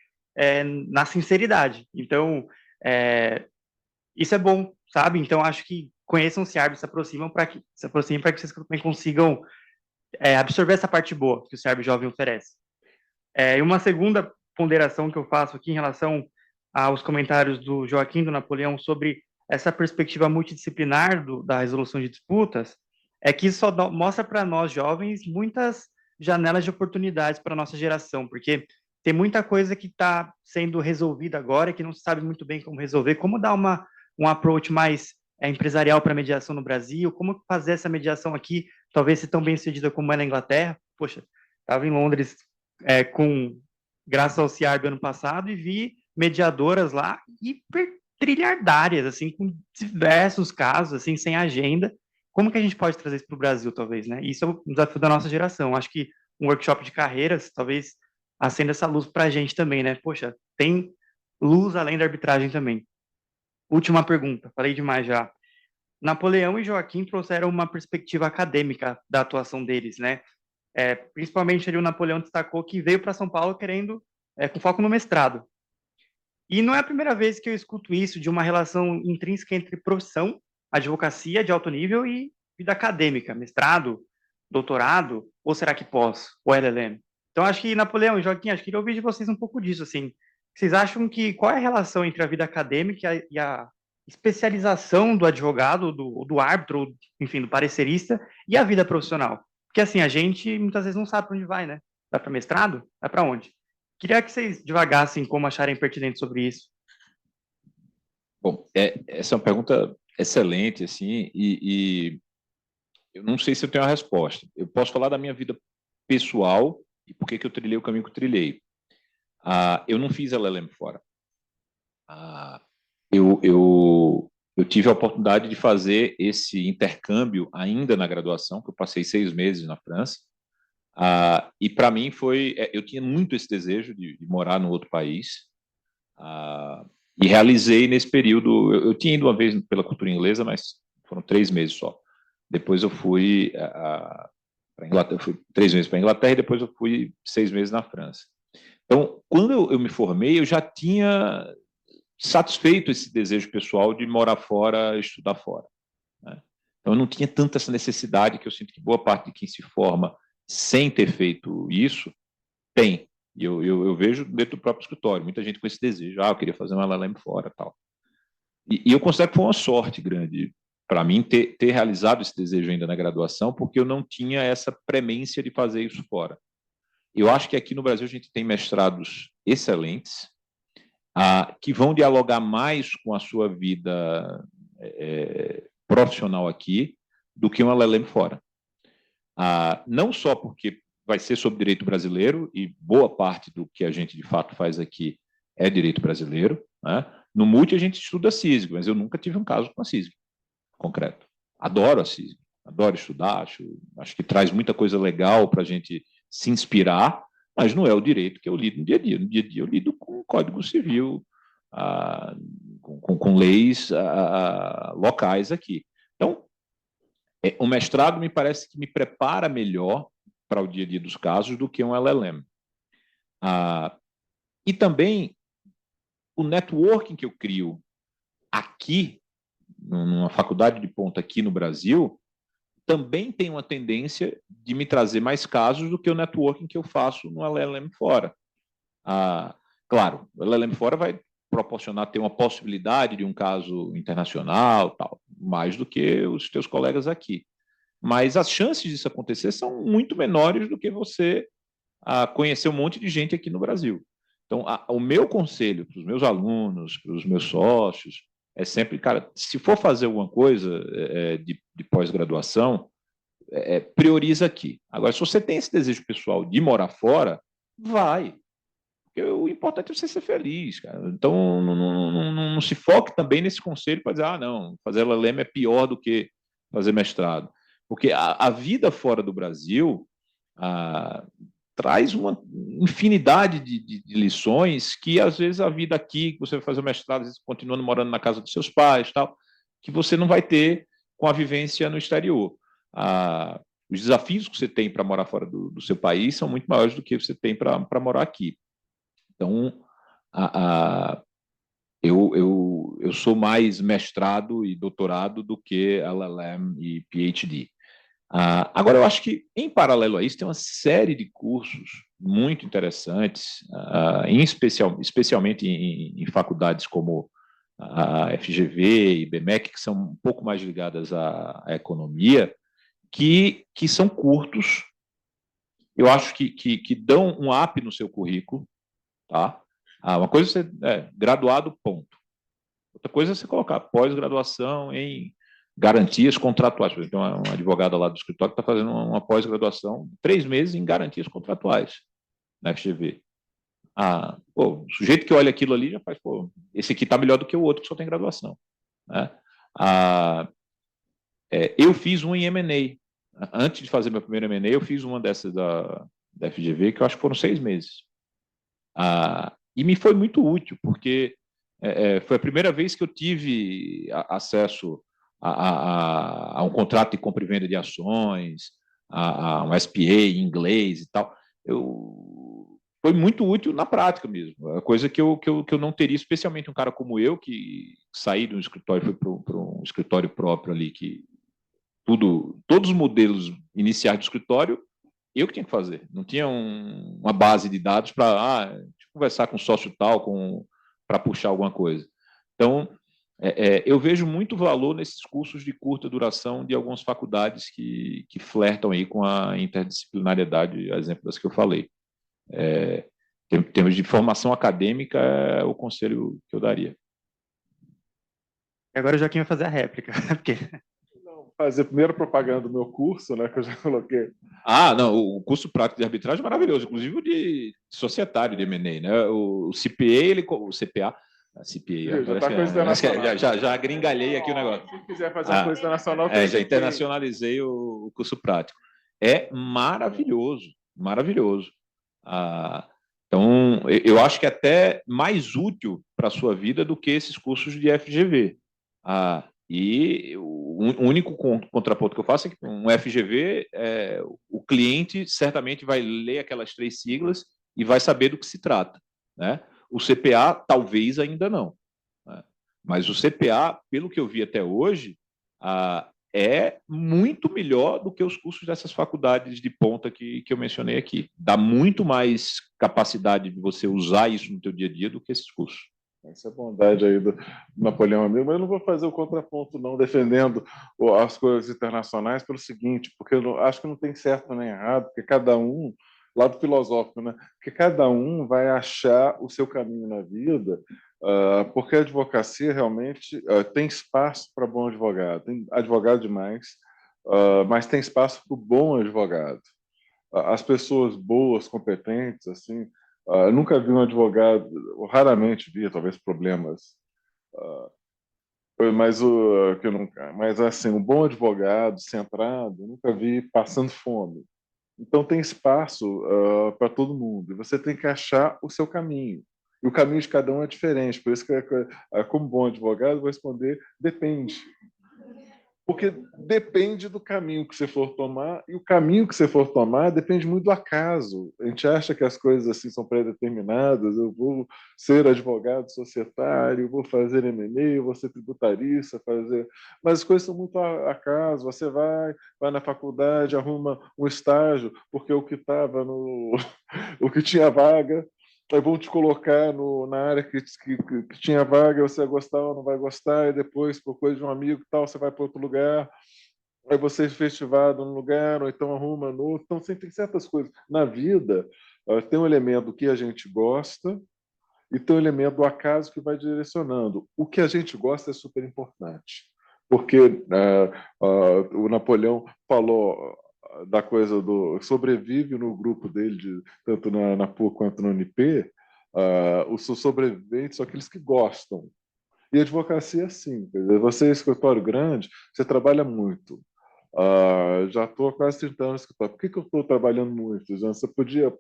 na sinceridade. Então, isso é bom, sabe? Então, acho que conheçam o CIARB, se aproximem para que vocês também consigam absorver essa parte boa que o CIARB jovem oferece. E uma segunda ponderação que eu faço aqui em relação aos comentários do Joaquim, do Napoleão, sobre essa perspectiva multidisciplinar da resolução de disputas, é que isso só mostra para nós jovens muitas janelas de oportunidades para a nossa geração, porque tem muita coisa que está sendo resolvida agora que não se sabe muito bem como resolver, como dar um approach mais empresarial para a mediação no Brasil, como fazer essa mediação aqui, talvez ser tão bem sucedida como é na Inglaterra. Poxa, estava em Londres graças ao CIARB ano passado e vi mediadoras lá hiper trilhardárias, assim, com diversos casos, assim, sem agenda. Como que a gente pode trazer isso para o Brasil, talvez, né? Isso é um desafio da nossa geração. Acho que um workshop de carreiras, talvez, acenda essa luz para a gente também, né? Poxa, tem luz além da arbitragem também. Última pergunta, falei demais já. Napoleão e Joaquim trouxeram uma perspectiva acadêmica da atuação deles, né? Principalmente ali o Napoleão destacou que veio para São Paulo querendo, com foco no mestrado. E não é a primeira vez que eu escuto isso, de uma relação intrínseca entre profissão, advocacia de alto nível e vida acadêmica, mestrado, doutorado, ou será que pós, ou LLM? Então, acho que, Napoleão e Joaquim, acho que queria ouvir de vocês um pouco disso, assim. Vocês acham que, qual é a relação entre a vida acadêmica e a especialização do advogado, do árbitro, enfim, do parecerista, e a vida profissional? Porque, assim, a gente muitas vezes não sabe para onde vai, né? Vai para mestrado? Vai para onde? Queria que vocês divagassem como acharem pertinente sobre isso. Bom, essa é uma pergunta excelente, assim, e eu não sei se eu tenho a resposta. Eu posso falar da minha vida pessoal e por que eu trilhei o caminho que eu trilhei. Eu não fiz LLM fora. Eu tive a oportunidade de fazer esse intercâmbio ainda na graduação, que eu passei 6 meses na França, e para mim eu tinha muito esse desejo de morar num outro país, e realizei nesse período. Eu tinha ido uma vez pela cultura inglesa, mas foram 3 meses só. Depois eu fui para Inglaterra, fui 3 meses para a Inglaterra e depois eu fui 6 meses na França. Então, quando eu me formei, eu já tinha satisfeito esse desejo pessoal de morar fora, estudar fora, né? Então, eu não tinha tanta essa necessidade, que eu sinto que boa parte de quem se forma sem ter feito isso tem. E eu vejo dentro do próprio escritório, muita gente com esse desejo, eu queria fazer um LLM fora, tal. E eu considero que foi uma sorte grande para mim ter realizado esse desejo ainda na graduação, porque eu não tinha essa premência de fazer isso fora. Eu acho que aqui no Brasil a gente tem mestrados excelentes, que vão dialogar mais com a sua vida profissional aqui do que um LLM fora. Não só porque vai ser sobre direito brasileiro, e boa parte do que a gente de fato faz aqui é direito brasileiro, né? No MUT a gente estuda a CISG, mas eu nunca tive um caso com a CISG concreto. Adoro a CISG, adoro estudar, acho que traz muita coisa legal para a gente se inspirar, mas não é o direito que eu lido no dia a dia. No dia a dia eu lido com o Código Civil, com leis locais aqui. Então, o mestrado me parece que me prepara melhor para o dia a dia dos casos do que um LLM. E também o networking que eu crio aqui, numa faculdade de ponta aqui no Brasil, também tem uma tendência de me trazer mais casos do que o networking que eu faço no LLM fora. Claro, o LLM fora vai proporcionar ter uma possibilidade de um caso internacional, tal, mais do que os teus colegas aqui. Mas as chances disso acontecer são muito menores do que você conhecer um monte de gente aqui no Brasil. Então, o meu conselho para os meus alunos, para os meus sócios, é sempre, cara, se for fazer alguma coisa de pós-graduação, prioriza aqui. Agora, se você tem esse desejo pessoal de morar fora, vai. Porque o importante é você ser feliz, cara. Então, não se foque também nesse conselho para dizer, não, fazer LLM é pior do que fazer mestrado. Porque a vida fora do Brasil traz uma infinidade de lições que, às vezes, a vida aqui, que você vai fazer o mestrado, às vezes, continuando morando na casa dos seus pais, tal, que você não vai ter com a vivência no exterior. Os desafios que você tem para morar fora do seu país são muito maiores do que você tem para morar aqui. Então, eu sou mais mestrado e doutorado do que LLM e PhD. Agora, eu acho que, em paralelo a isso, tem uma série de cursos muito interessantes, especialmente em faculdades como a FGV e BMEC, que são um pouco mais ligadas à economia, que são curtos eu acho que dão um up no seu currículo, tá? Uma coisa é você graduado, ponto. Outra coisa é você colocar pós-graduação em garantias contratuais. Por exemplo, tem uma advogada lá do escritório que está fazendo uma pós-graduação, 3 meses em garantias contratuais na FGV. O sujeito que olha aquilo ali já faz, esse aqui está melhor do que o outro que só tem graduação. Né? Eu fiz um em M&A. Antes de fazer meu primeiro M&A, eu fiz uma dessas da FGV, que eu acho que foram 6 meses. E me foi muito útil, porque foi a primeira vez que eu tive acesso a um contrato de compra e venda de ações, a um SPA em inglês e tal. Foi muito útil na prática mesmo, coisa que eu não teria, especialmente um cara como eu, que saí de um escritório e fui para um escritório próprio ali, que todos os modelos iniciais do escritório, eu que tinha que fazer. Não tinha uma base de dados para conversar com o sócio tal, para puxar alguma coisa. Então, eu vejo muito valor nesses cursos de curta duração de algumas faculdades que flertam aí com a interdisciplinariedade, exemplo das que eu falei. Em termos de formação acadêmica, é o conselho que eu daria. E agora o Joaquim vai fazer a réplica, porque... Fazer primeiro propaganda do meu curso, né, que eu já coloquei. Não, o curso prático de arbitragem é maravilhoso, inclusive o de societário de M&A, né? O CPA, o CPA, já gringalhei aqui o negócio. Se quiser fazer uma coisa internacional, já internacionalizei o curso prático. É maravilhoso, maravilhoso. Então, eu acho que é até mais útil para a sua vida do que esses cursos de FGV. E o único contraponto que eu faço é que um FGV, o cliente certamente vai ler aquelas 3 siglas e vai saber do que se trata. Né? O CPA, talvez ainda não. Né? Mas o CPA, pelo que eu vi até hoje, é muito melhor do que os cursos dessas faculdades de ponta que eu mencionei aqui. Dá muito mais capacidade de você usar isso no teu dia a dia do que esses cursos. Essa é a bondade aí do Napoleão amigo, mas eu não vou fazer o contraponto não, defendendo as coisas internacionais pelo seguinte, porque eu acho que não tem certo nem errado, porque cada um, lado filosófico, né? Porque cada um vai achar o seu caminho na vida, porque a advocacia realmente tem espaço para bom advogado, tem advogado demais, mas tem espaço para o bom advogado. As pessoas boas, competentes, assim, nunca vi um advogado, raramente vi, talvez problemas, mas assim, um bom advogado, centrado, nunca vi passando fome. Então tem espaço para todo mundo. E você tem que achar o seu caminho. E o caminho de cada um é diferente. Por isso que, como bom advogado, vou responder: depende. Porque depende do caminho que você for tomar, e o caminho que você for tomar depende muito do acaso. A gente acha que as coisas assim são pré-determinadas, eu vou ser advogado societário, vou fazer M&A, vou ser tributarista, mas as coisas são muito acaso. Você vai na faculdade, arruma um estágio, porque o que estava o que tinha vaga, aí vão te colocar na área que tinha vaga, você vai gostar ou não vai gostar, e depois, por coisa de um amigo tal, você vai para outro lugar, aí você é festivado num lugar, ou então arruma no outro. Então, tem certas coisas. Na vida, tem um elemento do que a gente gosta e tem um elemento do acaso que vai direcionando. O que a gente gosta é super importante, porque o Napoleão falou da coisa do sobrevive no grupo dele, tanto na PUC quanto no UNP, os sobreviventes são aqueles que gostam. E a advocacia é assim, quer dizer, você é escritório grande, você trabalha muito. Já estou há quase 30 anos no escritório. Por que eu estou trabalhando muito? Você podia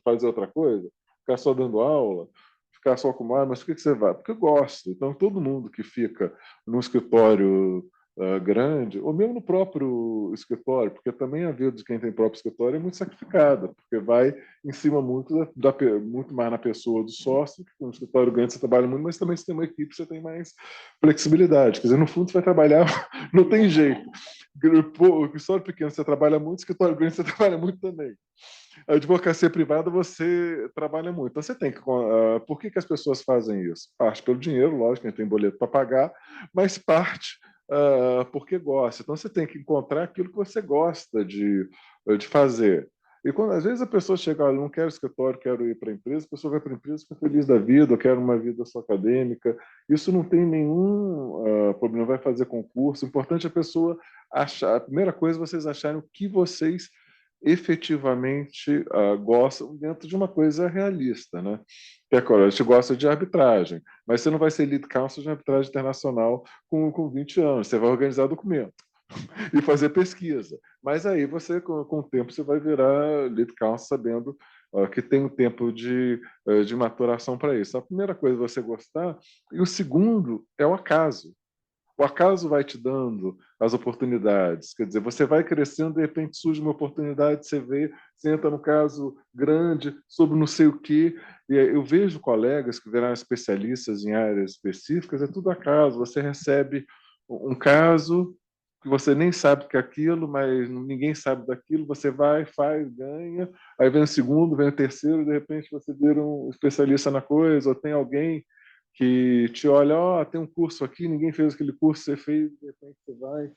fazer outra coisa? Ficar só dando aula? Ficar só com mas por que você vai? Porque eu gosto. Então, todo mundo que fica num escritório grande, ou mesmo no próprio escritório, porque também a vida de quem tem próprio escritório é muito sacrificada, porque vai em cima muito mais na pessoa do sócio, que no escritório grande você trabalha muito, mas também você tem uma equipe, você tem mais flexibilidade. Quer dizer, no fundo você vai trabalhar, não tem jeito. O escritório pequeno você trabalha muito, o escritório grande você trabalha muito também. A advocacia privada você trabalha muito. Então você tem que. Por que as pessoas fazem isso? Parte pelo dinheiro, lógico, a gente tem boleto para pagar, mas parte porque gosta. Então você tem que encontrar aquilo que você gosta de fazer. E quando às vezes a pessoa chega, olha, não quero escritório, quero ir para a empresa, a pessoa vai para a empresa, fica feliz da vida, eu quero uma vida só acadêmica. Isso não tem nenhum problema, vai fazer concurso. O importante é a pessoa achar. A primeira coisa, vocês acharem o que vocês efetivamente gostam dentro de uma coisa realista, né? Que a gente gosta de arbitragem, mas você não vai ser lead counsel de arbitragem internacional com 20 anos, você vai organizar documento e fazer pesquisa. Mas aí você, com o tempo, você vai virar lead counsel sabendo que tem um tempo de maturação para isso. A primeira coisa é você gostar, e o segundo é o acaso. O acaso vai te dando as oportunidades. Quer dizer, você vai crescendo, de repente surge uma oportunidade, você vê, você entra no caso grande, sobre não sei o quê. E eu vejo colegas que viraram especialistas em áreas específicas, é tudo acaso. Você recebe um caso que você nem sabe que é aquilo, mas ninguém sabe daquilo, você vai, faz, ganha, aí vem o segundo, vem o terceiro, de repente você vira um especialista na coisa, ou tem alguém que te olha, tem um curso aqui, ninguém fez aquele curso, você fez, de repente você vai.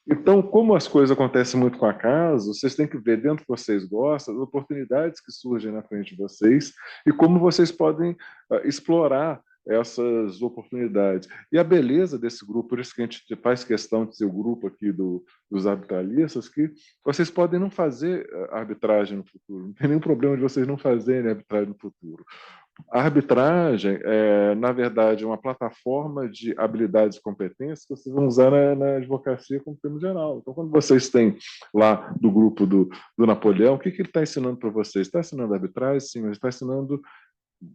Então, como as coisas acontecem muito com acaso, vocês têm que ver dentro do que vocês gostam, as oportunidades que surgem na frente de vocês e como vocês podem explorar essas oportunidades. E a beleza desse grupo, por isso que a gente faz questão de ser o grupo aqui dos arbitralistas, que vocês podem não fazer arbitragem no futuro, não tem nenhum problema de vocês não fazerem arbitragem no futuro. A arbitragem é, na verdade, uma plataforma de habilidades e competências que vocês vão usar na advocacia como termo geral. Então, quando vocês têm lá do grupo do Napoleão, o que ele está ensinando para vocês? Está ensinando arbitragem? Sim, mas está ensinando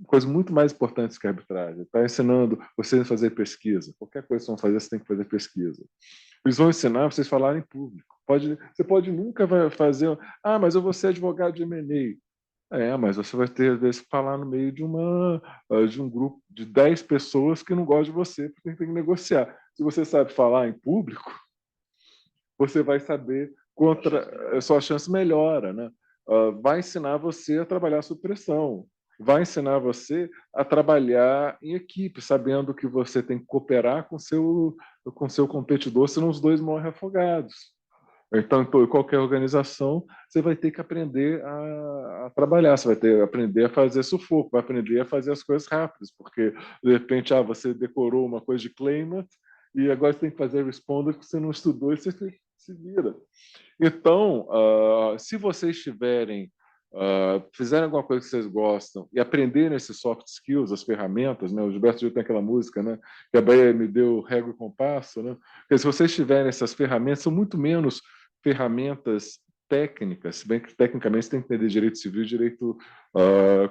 coisas muito mais importantes que a arbitragem. Está ensinando vocês a fazer pesquisa. Qualquer coisa que vocês vão fazer, você tem que fazer pesquisa. Eles vão ensinar vocês a falarem em público. Você pode nunca fazer... mas eu vou ser advogado de M&A. Mas você vai ter, às vezes, que falar no meio de um grupo de 10 pessoas que não gostam de você, porque tem que negociar. Se você sabe falar em público, você vai saber a sua chance melhora, né? Vai ensinar você a trabalhar sob pressão, vai ensinar você a trabalhar em equipe, sabendo que você tem que cooperar com seu competidor, senão os dois morrem afogados. Então, em qualquer organização, você vai ter que aprender a trabalhar, você vai ter que aprender a fazer sufoco, vai aprender a fazer as coisas rápidas, porque, de repente, você decorou uma coisa de claimant e agora você tem que fazer responder que você não estudou e você se vira. Então, se vocês tiverem, fizerem alguma coisa que vocês gostam e aprenderem esses soft skills, as ferramentas, né? O Gilberto Gil tem aquela música, né? Que a Bahia me deu régua e compasso, né? Porque se vocês tiverem essas ferramentas, são muito menos ferramentas técnicas, se bem que tecnicamente você tem que entender direito civil e direito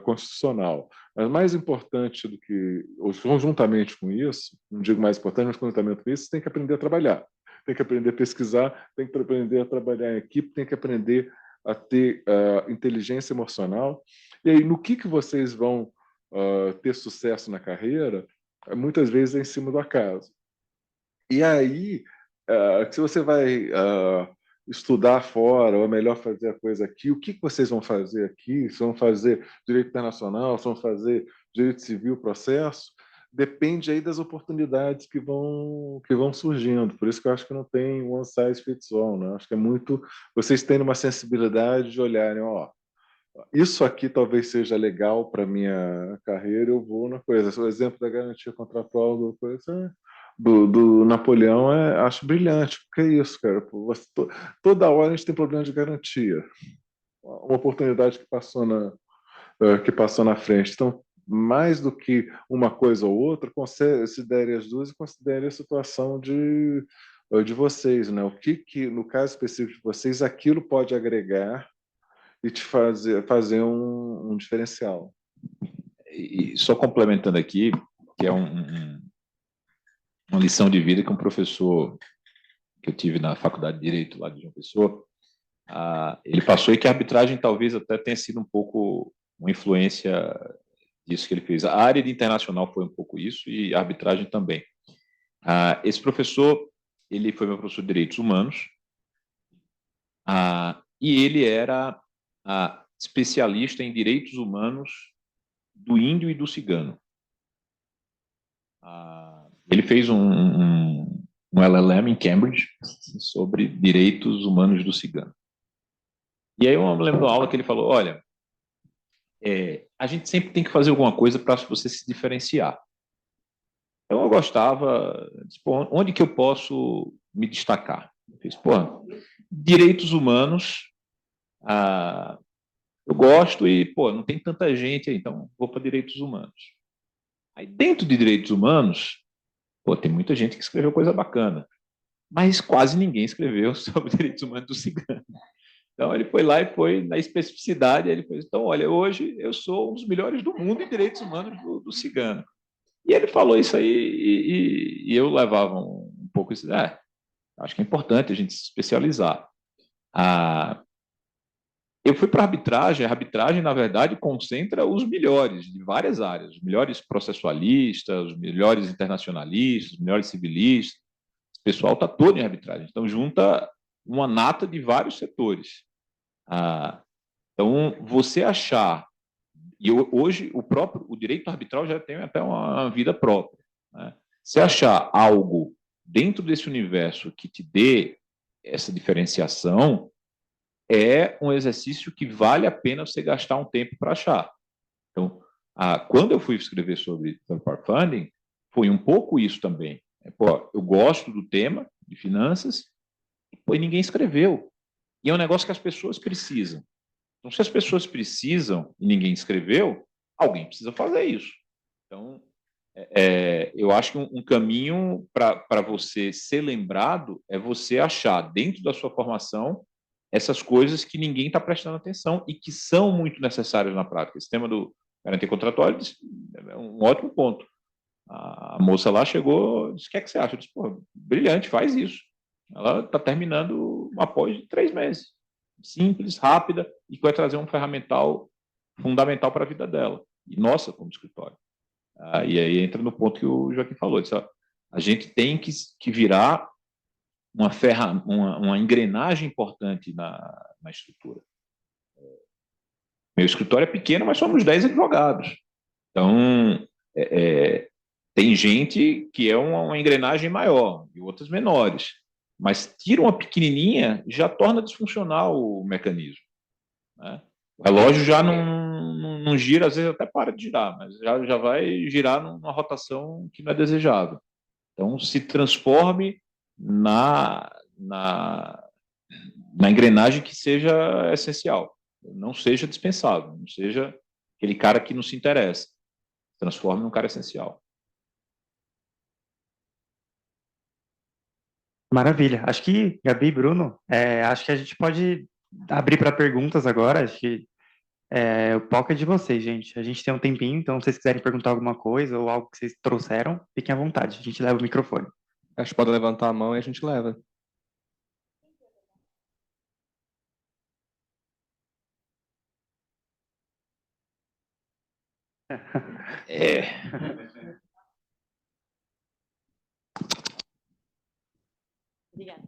constitucional. Mas mais importante do que, ou conjuntamente com isso, não digo mais importante, mas conjuntamente com isso, você tem que aprender a trabalhar, tem que aprender a pesquisar, tem que aprender a trabalhar em equipe, tem que aprender a ter inteligência emocional. E aí, no que vocês vão ter sucesso na carreira, muitas vezes é em cima do acaso. E aí, se você vai estudar fora, ou é melhor fazer a coisa aqui, o que vocês vão fazer aqui? Se vão fazer direito internacional, se vão fazer direito civil, processo, depende aí das oportunidades que vão surgindo. Por isso que eu acho que não tem one size fits all, né? Acho que é muito vocês terem uma sensibilidade de olharem, isso aqui talvez seja legal para minha carreira, eu vou na coisa. O exemplo da garantia contratual do Napoleão acho brilhante, porque é isso, cara. Toda hora a gente tem problema de garantia. Uma oportunidade que passou na frente. Então, mais do que uma coisa ou outra, considere as duas e considere a situação de vocês, né? O que, no caso específico de vocês, aquilo pode agregar e te fazer um diferencial. E só complementando aqui, que é uma lição de vida que um professor que eu tive na Faculdade de Direito lá de João Pessoa, ele passou, e que a arbitragem talvez até tenha sido um pouco uma influência disso que ele fez. A área de internacional foi um pouco isso, e a arbitragem também. Esse professor, ele foi meu professor de Direitos Humanos, e ele era especialista em direitos humanos do índio e do cigano. Ele fez um LLM em Cambridge sobre direitos humanos do cigano. E aí eu lembro da aula que ele falou, olha, a gente sempre tem que fazer alguma coisa para você se diferenciar. Então eu gostava, disse, pô, onde que eu posso me destacar? Eu fiz, pô, direitos humanos, eu gosto e, pô, não tem tanta gente aí, então vou para direitos humanos. Aí dentro de direitos humanos, pô, tem muita gente que escreveu coisa bacana, mas quase ninguém escreveu sobre direitos humanos do cigano. Então, ele foi lá e foi na especificidade, ele foi, então, olha, hoje eu sou um dos melhores do mundo em direitos humanos do cigano. E ele falou isso aí e eu levava um pouco isso, acho que é importante a gente se especializar. Eu fui para a arbitragem, na verdade, concentra os melhores de várias áreas, os melhores processualistas, os melhores internacionalistas, os melhores civilistas, o pessoal está todo em arbitragem, então junta uma nata de vários setores. Então, você achar, e hoje o direito arbitral já tem até uma vida própria, né? Se achar algo dentro desse universo que te dê essa diferenciação, é um exercício que vale a pena você gastar um tempo para achar. Então, quando eu fui escrever sobre third-party funding, foi um pouco isso também. Pô, eu gosto do tema de finanças, e ninguém escreveu. E é um negócio que as pessoas precisam. Então, se as pessoas precisam e ninguém escreveu, alguém precisa fazer isso. Então, eu acho que um caminho para você ser lembrado é você achar dentro da sua formação essas coisas que ninguém está prestando atenção e que são muito necessárias na prática. Esse tema do garantia contratuária é um ótimo ponto. A moça lá chegou, disse, o que é que você acha? Eu disse, pô, brilhante, faz isso. Ela está terminando uma pós de 3 meses. Simples, rápida, e que vai trazer um ferramental fundamental para a vida dela. E nossa, como escritório. E aí entra no ponto que o Joaquim falou. Disse, a gente tem que virar uma engrenagem importante na estrutura. Meu escritório é pequeno, mas somos 10 advogados. Então, tem gente que é uma engrenagem maior e outras menores. Mas tira uma pequenininha, já torna disfuncional o mecanismo, né? O relógio já não gira, às vezes até para de girar, mas já vai girar numa rotação que não é desejável. Então, se transforme na engrenagem que seja essencial, não seja dispensável, não seja aquele cara que não se interessa. Transforme num cara essencial. Maravilha. Acho que, Gabi e Bruno, acho que a gente pode abrir para perguntas agora. Acho que o palco é de vocês, gente. A gente tem um tempinho, então se vocês quiserem perguntar alguma coisa ou algo que vocês trouxeram, fiquem à vontade. A gente leva o microfone. Acho que pode levantar a mão e a gente leva. Obrigada.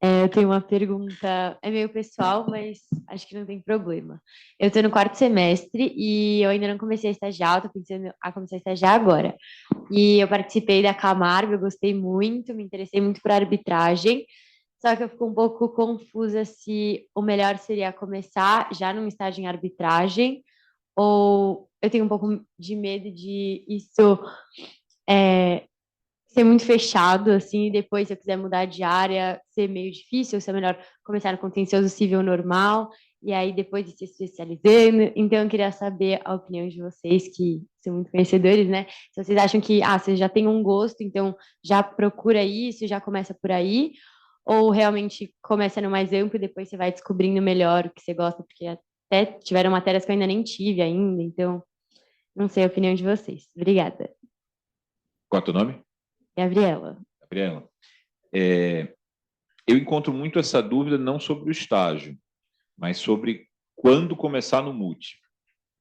Eu tenho uma pergunta, é meio pessoal, mas acho que não tem problema. Eu estou no 4º semestre e eu ainda não comecei a estagiar, estou pensando a começar a estagiar agora. E eu participei da Camargo, eu gostei muito, me interessei muito por arbitragem, só que eu fico um pouco confusa se o melhor seria começar já num estágio em arbitragem, ou eu tenho um pouco de medo de isso ser muito fechado, assim, e depois, se eu quiser mudar de área, ser meio difícil, ou se é melhor começar no contencioso civil normal, e aí depois ir se especializando. Então, eu queria saber a opinião de vocês, que são muito conhecedores, né? Se vocês acham que, você já tem um gosto, então já procura isso, já começa por aí, ou realmente começa no mais amplo e depois você vai descobrindo melhor o que você gosta, porque até tiveram matérias que eu ainda nem tive ainda, então, não sei a opinião de vocês. Obrigada. Qual é o teu nome? Gabriela. Gabriela. Eu encontro muito essa dúvida não sobre o estágio, mas sobre quando começar no MUT.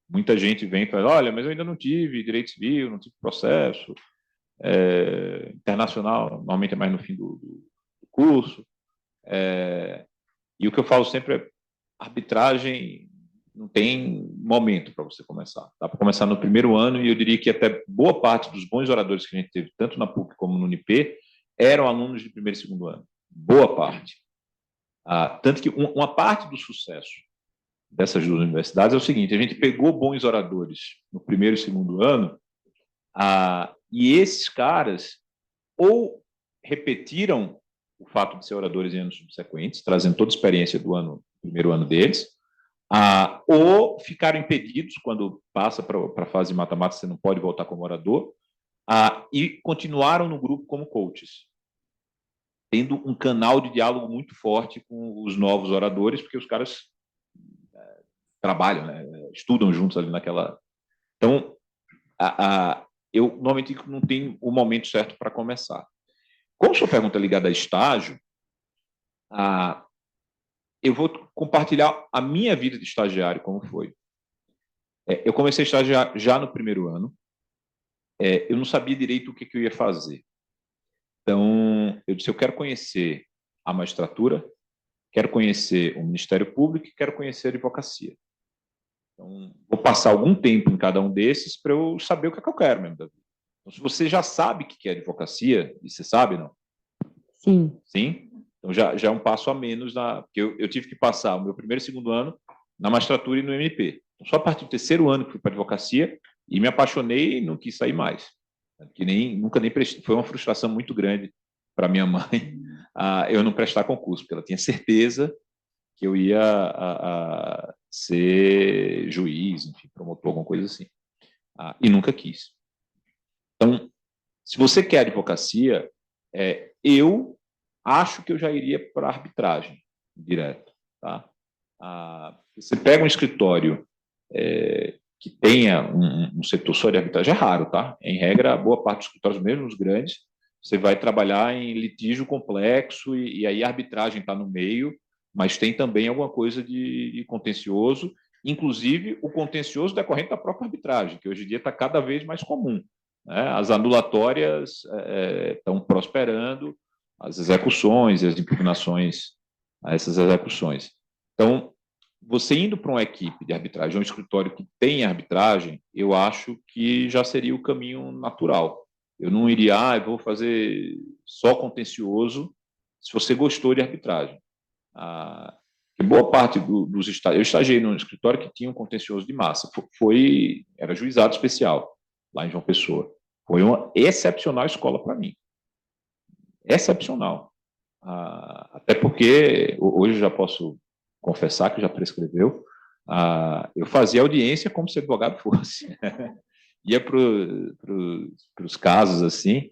Muita gente vem e fala, olha, mas eu ainda não tive direito civil, não tive processo, internacional, normalmente é mais no fim do curso. E o que eu falo sempre é, arbitragem não tem momento para você começar. Dá para começar no primeiro ano, e eu diria que até boa parte dos bons oradores que a gente teve, tanto na PUC como no UNIP, eram alunos de primeiro e segundo ano. Boa parte. Tanto que uma parte do sucesso dessas duas universidades é o seguinte: a gente pegou bons oradores no primeiro e segundo ano, e esses caras ou repetiram o fato de ser oradores em anos subsequentes, trazendo toda a experiência do primeiro ano deles, ou ficaram impedidos quando passa para a fase de mata-mata, você não pode voltar como orador, e continuaram no grupo como coaches, tendo um canal de diálogo muito forte com os novos oradores, porque os caras trabalham, né, estudam juntos ali naquela... Então, eu normalmente não tenho o momento certo para começar. Como sua pergunta é ligada a estágio, eu vou compartilhar a minha vida de estagiário, como foi. Eu comecei a estagiar já no primeiro ano. Eu não sabia direito o que eu ia fazer. Então, eu disse, eu quero conhecer a magistratura, quero conhecer o Ministério Público e quero conhecer a advocacia. Então, vou passar algum tempo em cada um desses para eu saber o que eu quero mesmo da vida. Então, se você já sabe o que é advocacia, e você sabe, não? Sim. Sim? Então, já é um passo a menos, porque eu tive que passar o meu primeiro e segundo ano na magistratura e no MP. Então, só a partir do terceiro ano que fui para a advocacia e me apaixonei e não quis sair mais. Nunca nem prestei. Foi uma frustração muito grande para minha mãe eu não prestar concurso, porque ela tinha certeza que eu ia ser juiz, enfim, promotor, alguma coisa assim. E nunca quis. Então, se você quer advocacia, eu acho que eu já iria para a arbitragem direto. Tá? Você pega um escritório que tenha um setor só de arbitragem, é raro, tá? Em regra, boa parte dos escritórios, mesmo os grandes, você vai trabalhar em litígio complexo e aí a arbitragem está no meio, mas tem também alguma coisa de contencioso, inclusive o contencioso decorrente da própria arbitragem, que hoje em dia está cada vez mais comum. Né? As anulatórias estão prosperando, as execuções e as impugnações a essas execuções. Então, você indo para uma equipe de arbitragem, um escritório que tem arbitragem, eu acho que já seria o caminho natural. Eu não iria, eu vou fazer só contencioso se você gostou de arbitragem. Boa parte dos estágios... Eu estagiei num escritório que tinha um contencioso de massa. Era juizado especial, lá em João Pessoa. Foi uma excepcional escola para mim. Excepcional. Até porque, hoje eu já posso confessar que já prescreveu, eu fazia audiência como se advogado fosse. Ia para os casos assim,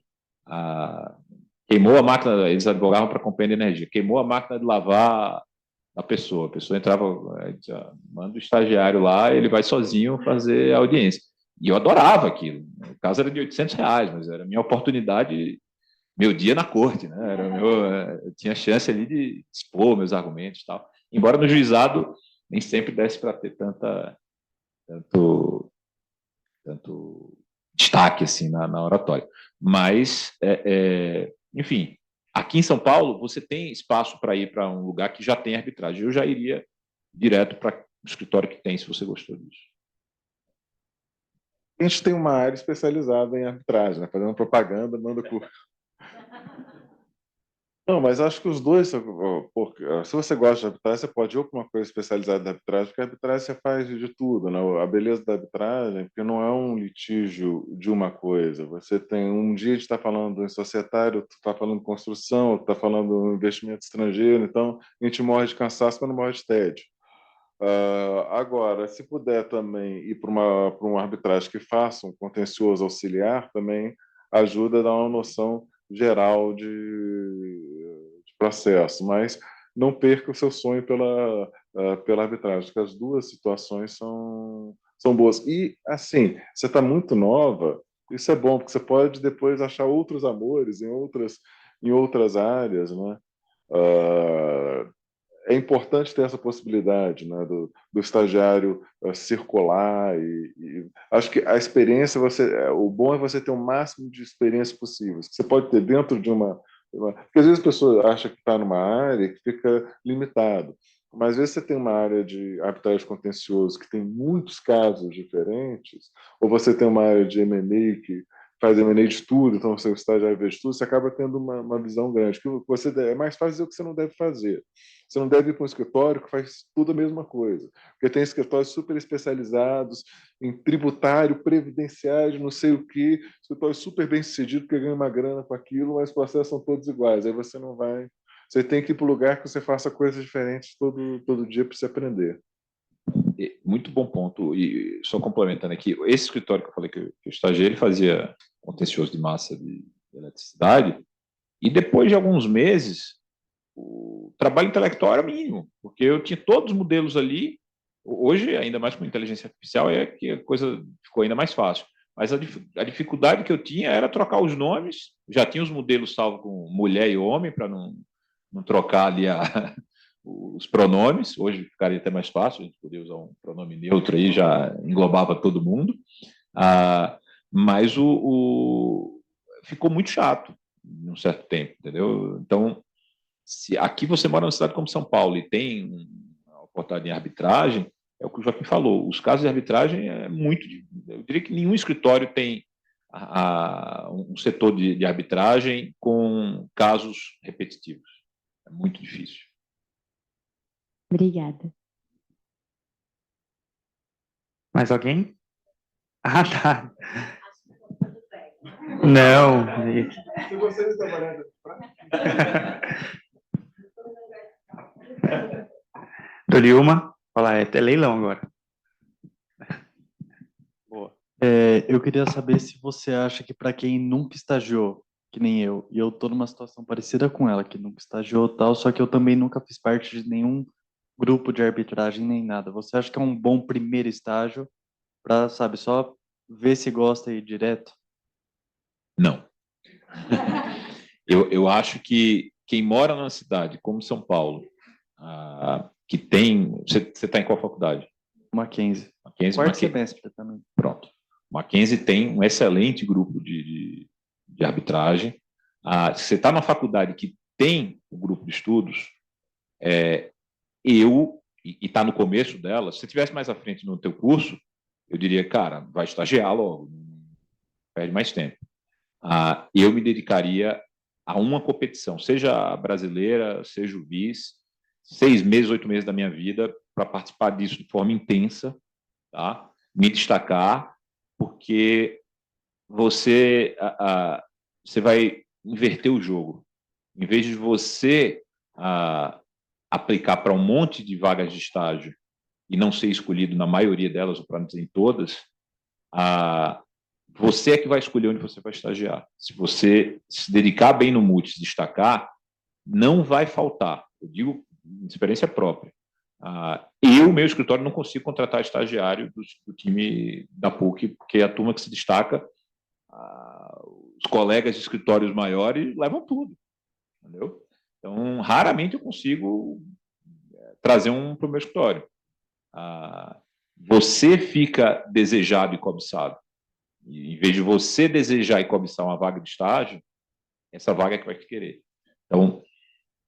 queimou a máquina, eles advogavam para a companhia de energia, queimou a máquina de lavar a pessoa entrava, manda o estagiário lá, ele vai sozinho fazer audiência. E eu adorava aquilo. O caso era de R$800, mas era a minha oportunidade, meu dia na corte, né? Eu tinha chance ali de expor meus argumentos e tal. Embora no juizado nem sempre desse para ter tanto destaque assim na oratória. Mas, enfim, aqui em São Paulo, você tem espaço para ir para um lugar que já tem arbitragem. Eu já iria direto para o escritório que tem, se você gostou disso. A gente tem uma área especializada em arbitragem, né? Fazendo propaganda, manda curso. Não, mas acho que os dois, se você gosta de arbitragem, você pode ir para uma coisa especializada de arbitragem, porque a arbitragem você faz de tudo, né? A beleza da arbitragem é porque não é um litígio de uma coisa. Você tem um dia de estar falando em societário, outro está falando em construção, outro está falando em investimento estrangeiro, então a gente morre de cansaço, mas não morre de tédio. Agora, se puder também ir para uma arbitragem que faça um contencioso auxiliar, também ajuda a dar uma noção geral de processo, mas não perca o seu sonho pela arbitragem, porque as duas situações são boas. E, assim, você está muito nova, isso é bom, porque você pode depois achar outros amores em outras áreas, né? É importante ter essa possibilidade, né, do estagiário circular e acho que a experiência o bom é você ter o máximo de experiência possível. Você pode ter dentro de porque às vezes a pessoa acha que está numa área que fica limitado, mas às vezes você tem uma área de arbitragem contencioso que tem muitos casos diferentes, ou você tem uma área de M&A que faz M&A de tudo, então você é o estagiário vê de tudo, você acaba tendo uma visão grande. Que você é mais fácil dizer o que você não deve fazer. Você não deve ir para um escritório que faz tudo a mesma coisa. Porque tem escritórios super especializados em tributário, previdenciário, não sei o quê, escritório super bem sucedido, que ganha uma grana com aquilo, mas os processos são todos iguais. Aí você não vai... Você tem que ir para o lugar que você faça coisas diferentes todo dia para você aprender. Muito bom ponto. E só complementando aqui, esse escritório que eu falei que eu estagiei, ele fazia contencioso de massa de eletricidade, e depois de alguns meses, o trabalho intelectual era mínimo, porque eu tinha todos os modelos ali. Hoje, ainda mais com inteligência artificial, é que a coisa ficou ainda mais fácil. Mas a dificuldade que eu tinha era trocar os nomes, já tinha os modelos salvos com mulher e homem, para não trocar ali os pronomes. Hoje ficaria até mais fácil, a gente poderia usar um pronome neutro aí, já englobava todo mundo. Mas ficou muito chato em um certo tempo, entendeu? Então, se aqui você mora numa cidade como São Paulo e tem uma oportunidade em arbitragem, é o que o Joaquim falou, os casos de arbitragem é muito... Eu diria que nenhum escritório tem um setor de arbitragem com casos repetitivos. É muito difícil. Obrigada. Mais alguém? Ah, tá. Não. Se vocês trabalharem... Doriuma, fala, é leilão agora. Boa. Eu queria saber se você acha que para quem nunca estagiou, que nem eu, e eu tô numa situação parecida com ela, que nunca estagiou e tal, só que eu também nunca fiz parte de nenhum grupo de arbitragem nem nada. Você acha que é um bom primeiro estágio para, sabe, só ver se gosta e ir direto? Não. Eu acho que quem mora numa cidade como São Paulo, que tem... Você está em qual faculdade? Mackenzie. Mackenzie. Quarto semestre também. Pronto. Mackenzie tem um excelente grupo de arbitragem. Se você está numa faculdade que tem um grupo de estudos, e está no começo dela, se você estivesse mais à frente no teu curso, eu diria, cara, vai estagiar logo, não perde mais tempo. Eu me dedicaria a uma competição, seja a brasileira, seja o BIS, 6 meses, 8 meses da minha vida para participar disso de forma intensa, tá? Me destacar, porque você vai inverter o jogo. Em vez de você aplicar para um monte de vagas de estágio e não ser escolhido na maioria delas, ou para não dizer em todas, você é que vai escolher onde você vai estagiar. Se você se dedicar bem no MUT, se destacar, não vai faltar. Eu digo de experiência própria. Meu escritório, não consigo contratar estagiário do time da PUC, porque a turma que se destaca, os colegas de escritórios maiores levam tudo, entendeu? Então, raramente eu consigo trazer um para o meu escritório. Você fica desejado e cobiçado. E, em vez de você desejar e cobiçar uma vaga de estágio, essa vaga é que vai te querer. Então,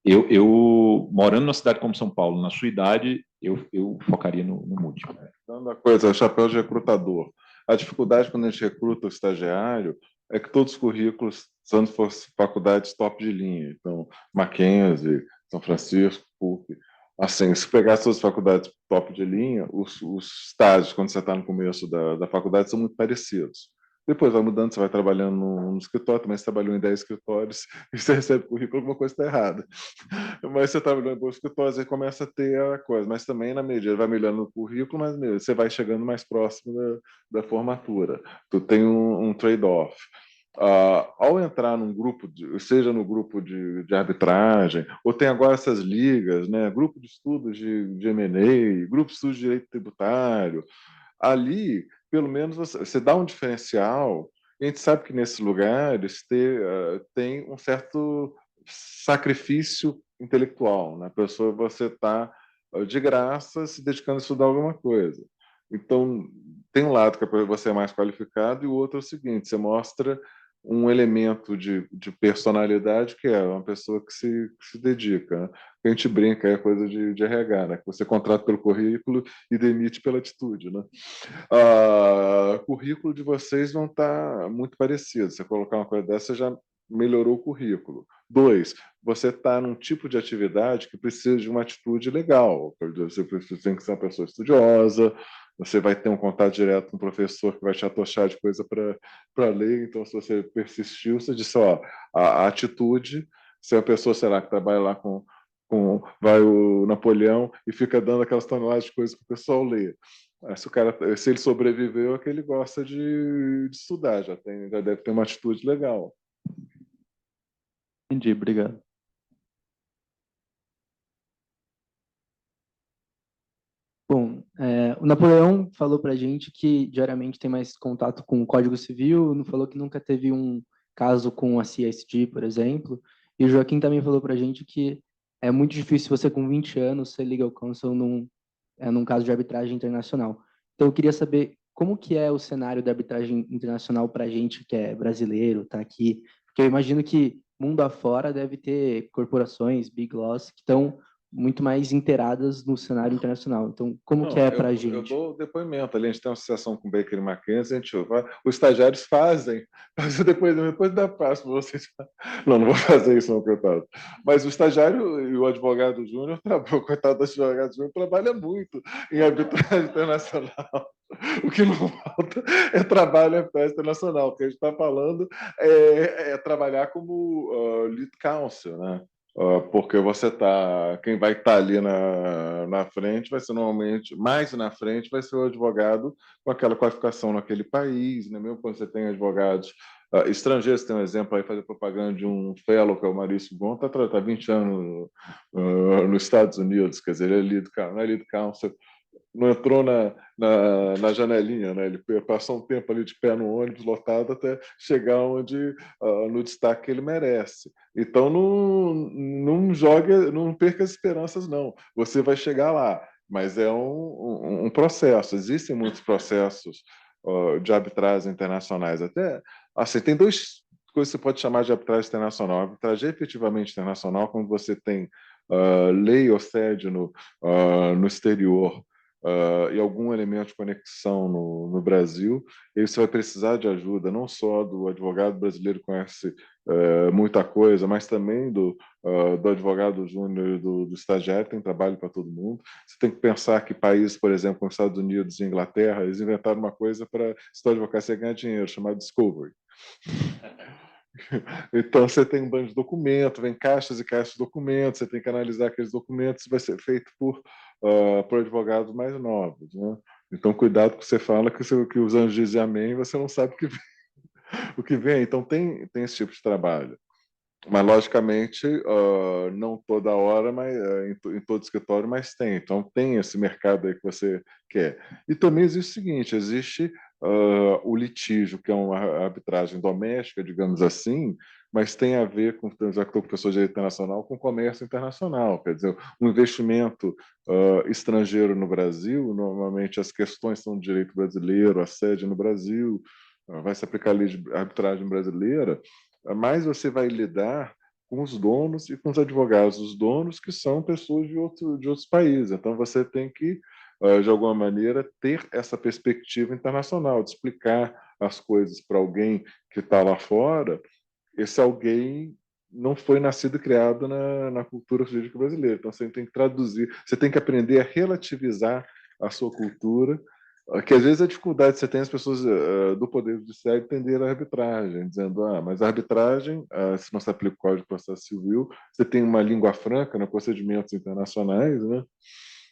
eu morando numa cidade como São Paulo, na sua idade, eu focaria no MUT. Dando a coisa, chapéu de recrutador. A dificuldade quando a gente recruta o estagiário é que todos os currículos são de faculdades top de linha. Então, Mackenzie, São Francisco, PUC. Assim, se pegar todas as faculdades top de linha, os estágios, quando você está no começo da faculdade, são muito parecidos. Depois vai mudando, você vai trabalhando no escritório, também você trabalhou em 10 escritórios e você recebe currículo, alguma coisa está errada. Mas você trabalhou em bons escritórios e começa a ter a coisa. Mas também, na medida, vai melhorando o currículo, mas você vai chegando mais próximo da formatura. Tu tem um trade-off. Ao entrar num grupo, seja no grupo de arbitragem, ou tem agora essas ligas, né? Grupo de estudos de M&A, grupo de estudos de direito tributário, ali, pelo menos, você dá um diferencial. A gente sabe que nesses lugares tem um certo sacrifício intelectual, né? A pessoa, você está de graça se dedicando a estudar alguma coisa. Então, tem um lado que você é mais qualificado e o outro é o seguinte, você mostra um elemento de personalidade, que é uma pessoa que se dedica, né? A gente brinca, é coisa de RH, né? Que você contrata pelo currículo e demite pela atitude, né? O currículo de vocês não está muito parecido. Você colocar uma coisa dessa, já melhorou o currículo. 2, você está num tipo de atividade que precisa de uma atitude legal. Você tem que ser uma pessoa estudiosa, você vai ter um contato direto com o professor que vai te atochar de coisa para ler. Então, se você persistiu, você disse, ó, a atitude, se a pessoa, sei lá, que trabalha lá vai o Napoleão e fica dando aquelas toneladas de coisas que o pessoal lê. Se ele sobreviveu, é que ele gosta de estudar, já deve ter uma atitude legal. Entendi, obrigado. Bom, o Napoleão falou para a gente que diariamente tem mais contato com o Código Civil, não falou que nunca teve um caso com a CISD, por exemplo, e o Joaquim também falou para a gente que é muito difícil você, com 20 anos, ser legal counsel num caso de arbitragem internacional. Então, eu queria saber como que é o cenário da arbitragem internacional para a gente que é brasileiro, tá aqui, porque eu imagino que mundo afora deve ter corporações, big laws, que estão muito mais inteiradas no cenário internacional. Então, como que é para a Eu gente? dou depoimento. Ali a gente tem uma associação com o Baker e McKenzie, os estagiários fazem o depoimento, depois dá passo para vocês. Não vou fazer isso, não, coitado. Mas o estagiário e o advogado júnior, o coitado do advogado júnior, trabalha muito em arbitragem internacional. O que não falta é trabalho em arbitragem internacional. O que a gente está falando é trabalhar como lead counsel, né? Porque quem vai estar ali na frente vai ser normalmente, mais na frente, vai ser o advogado com aquela qualificação naquele país, né? Mesmo quando você tem advogados estrangeiros, tem um exemplo aí, fazer propaganda de um fellow, que é o Maurício Gon, está 20 anos nos Estados Unidos, quer dizer, ele não é lead counsel, não entrou na janelinha, né? Ele passou um tempo ali de pé no ônibus lotado até chegar no destaque que ele merece. Então não perca as esperanças, não. Você vai chegar lá, mas é um processo. Existem muitos processos de arbitragem internacionais. Até assim, tem duas coisas que você pode chamar de arbitragem internacional. A arbitragem efetivamente internacional, quando você tem lei ou sede no exterior, e algum elemento de conexão no Brasil, e você vai precisar de ajuda, não só do advogado brasileiro que conhece muita coisa, mas também do advogado júnior e do estagiário, tem trabalho para todo mundo. Você tem que pensar que países, por exemplo, como Estados Unidos e Inglaterra, eles inventaram uma coisa para se a advocacia ganhar dinheiro, chamada Discovery. Então, você tem um banco de documentos, vem caixas e caixas de documentos, você tem que analisar aqueles documentos, vai ser feito por advogados mais novos, né? Então, cuidado com o que você fala, que os anjos dizem amém, você não sabe o que vem. Então, tem esse tipo de trabalho. Mas, logicamente, não toda hora, mas em todo escritório, mas tem. Então, tem esse mercado aí que você quer. E também existe o seguinte, existe o litígio, que é uma arbitragem doméstica, digamos assim, mas tem a ver com, já que estou com professor de direito internacional, com comércio internacional. Quer dizer, um investimento estrangeiro no Brasil, normalmente as questões são de direito brasileiro, a sede no Brasil, vai se aplicar a lei de arbitragem brasileira, mais você vai lidar com os donos e com os advogados. Os donos que são pessoas de outros países. Então, você tem que, de alguma maneira, ter essa perspectiva internacional, de explicar as coisas para alguém que está lá fora. Esse alguém não foi nascido e criado na cultura jurídica brasileira. Então, você tem que traduzir, você tem que aprender a relativizar a sua cultura, que às vezes a dificuldade que você tem as pessoas do Poder Judiciário entender a arbitragem, dizendo, mas a arbitragem, se não se aplica o Código de Processo Civil, você tem uma língua franca, né, procedimentos internacionais, né?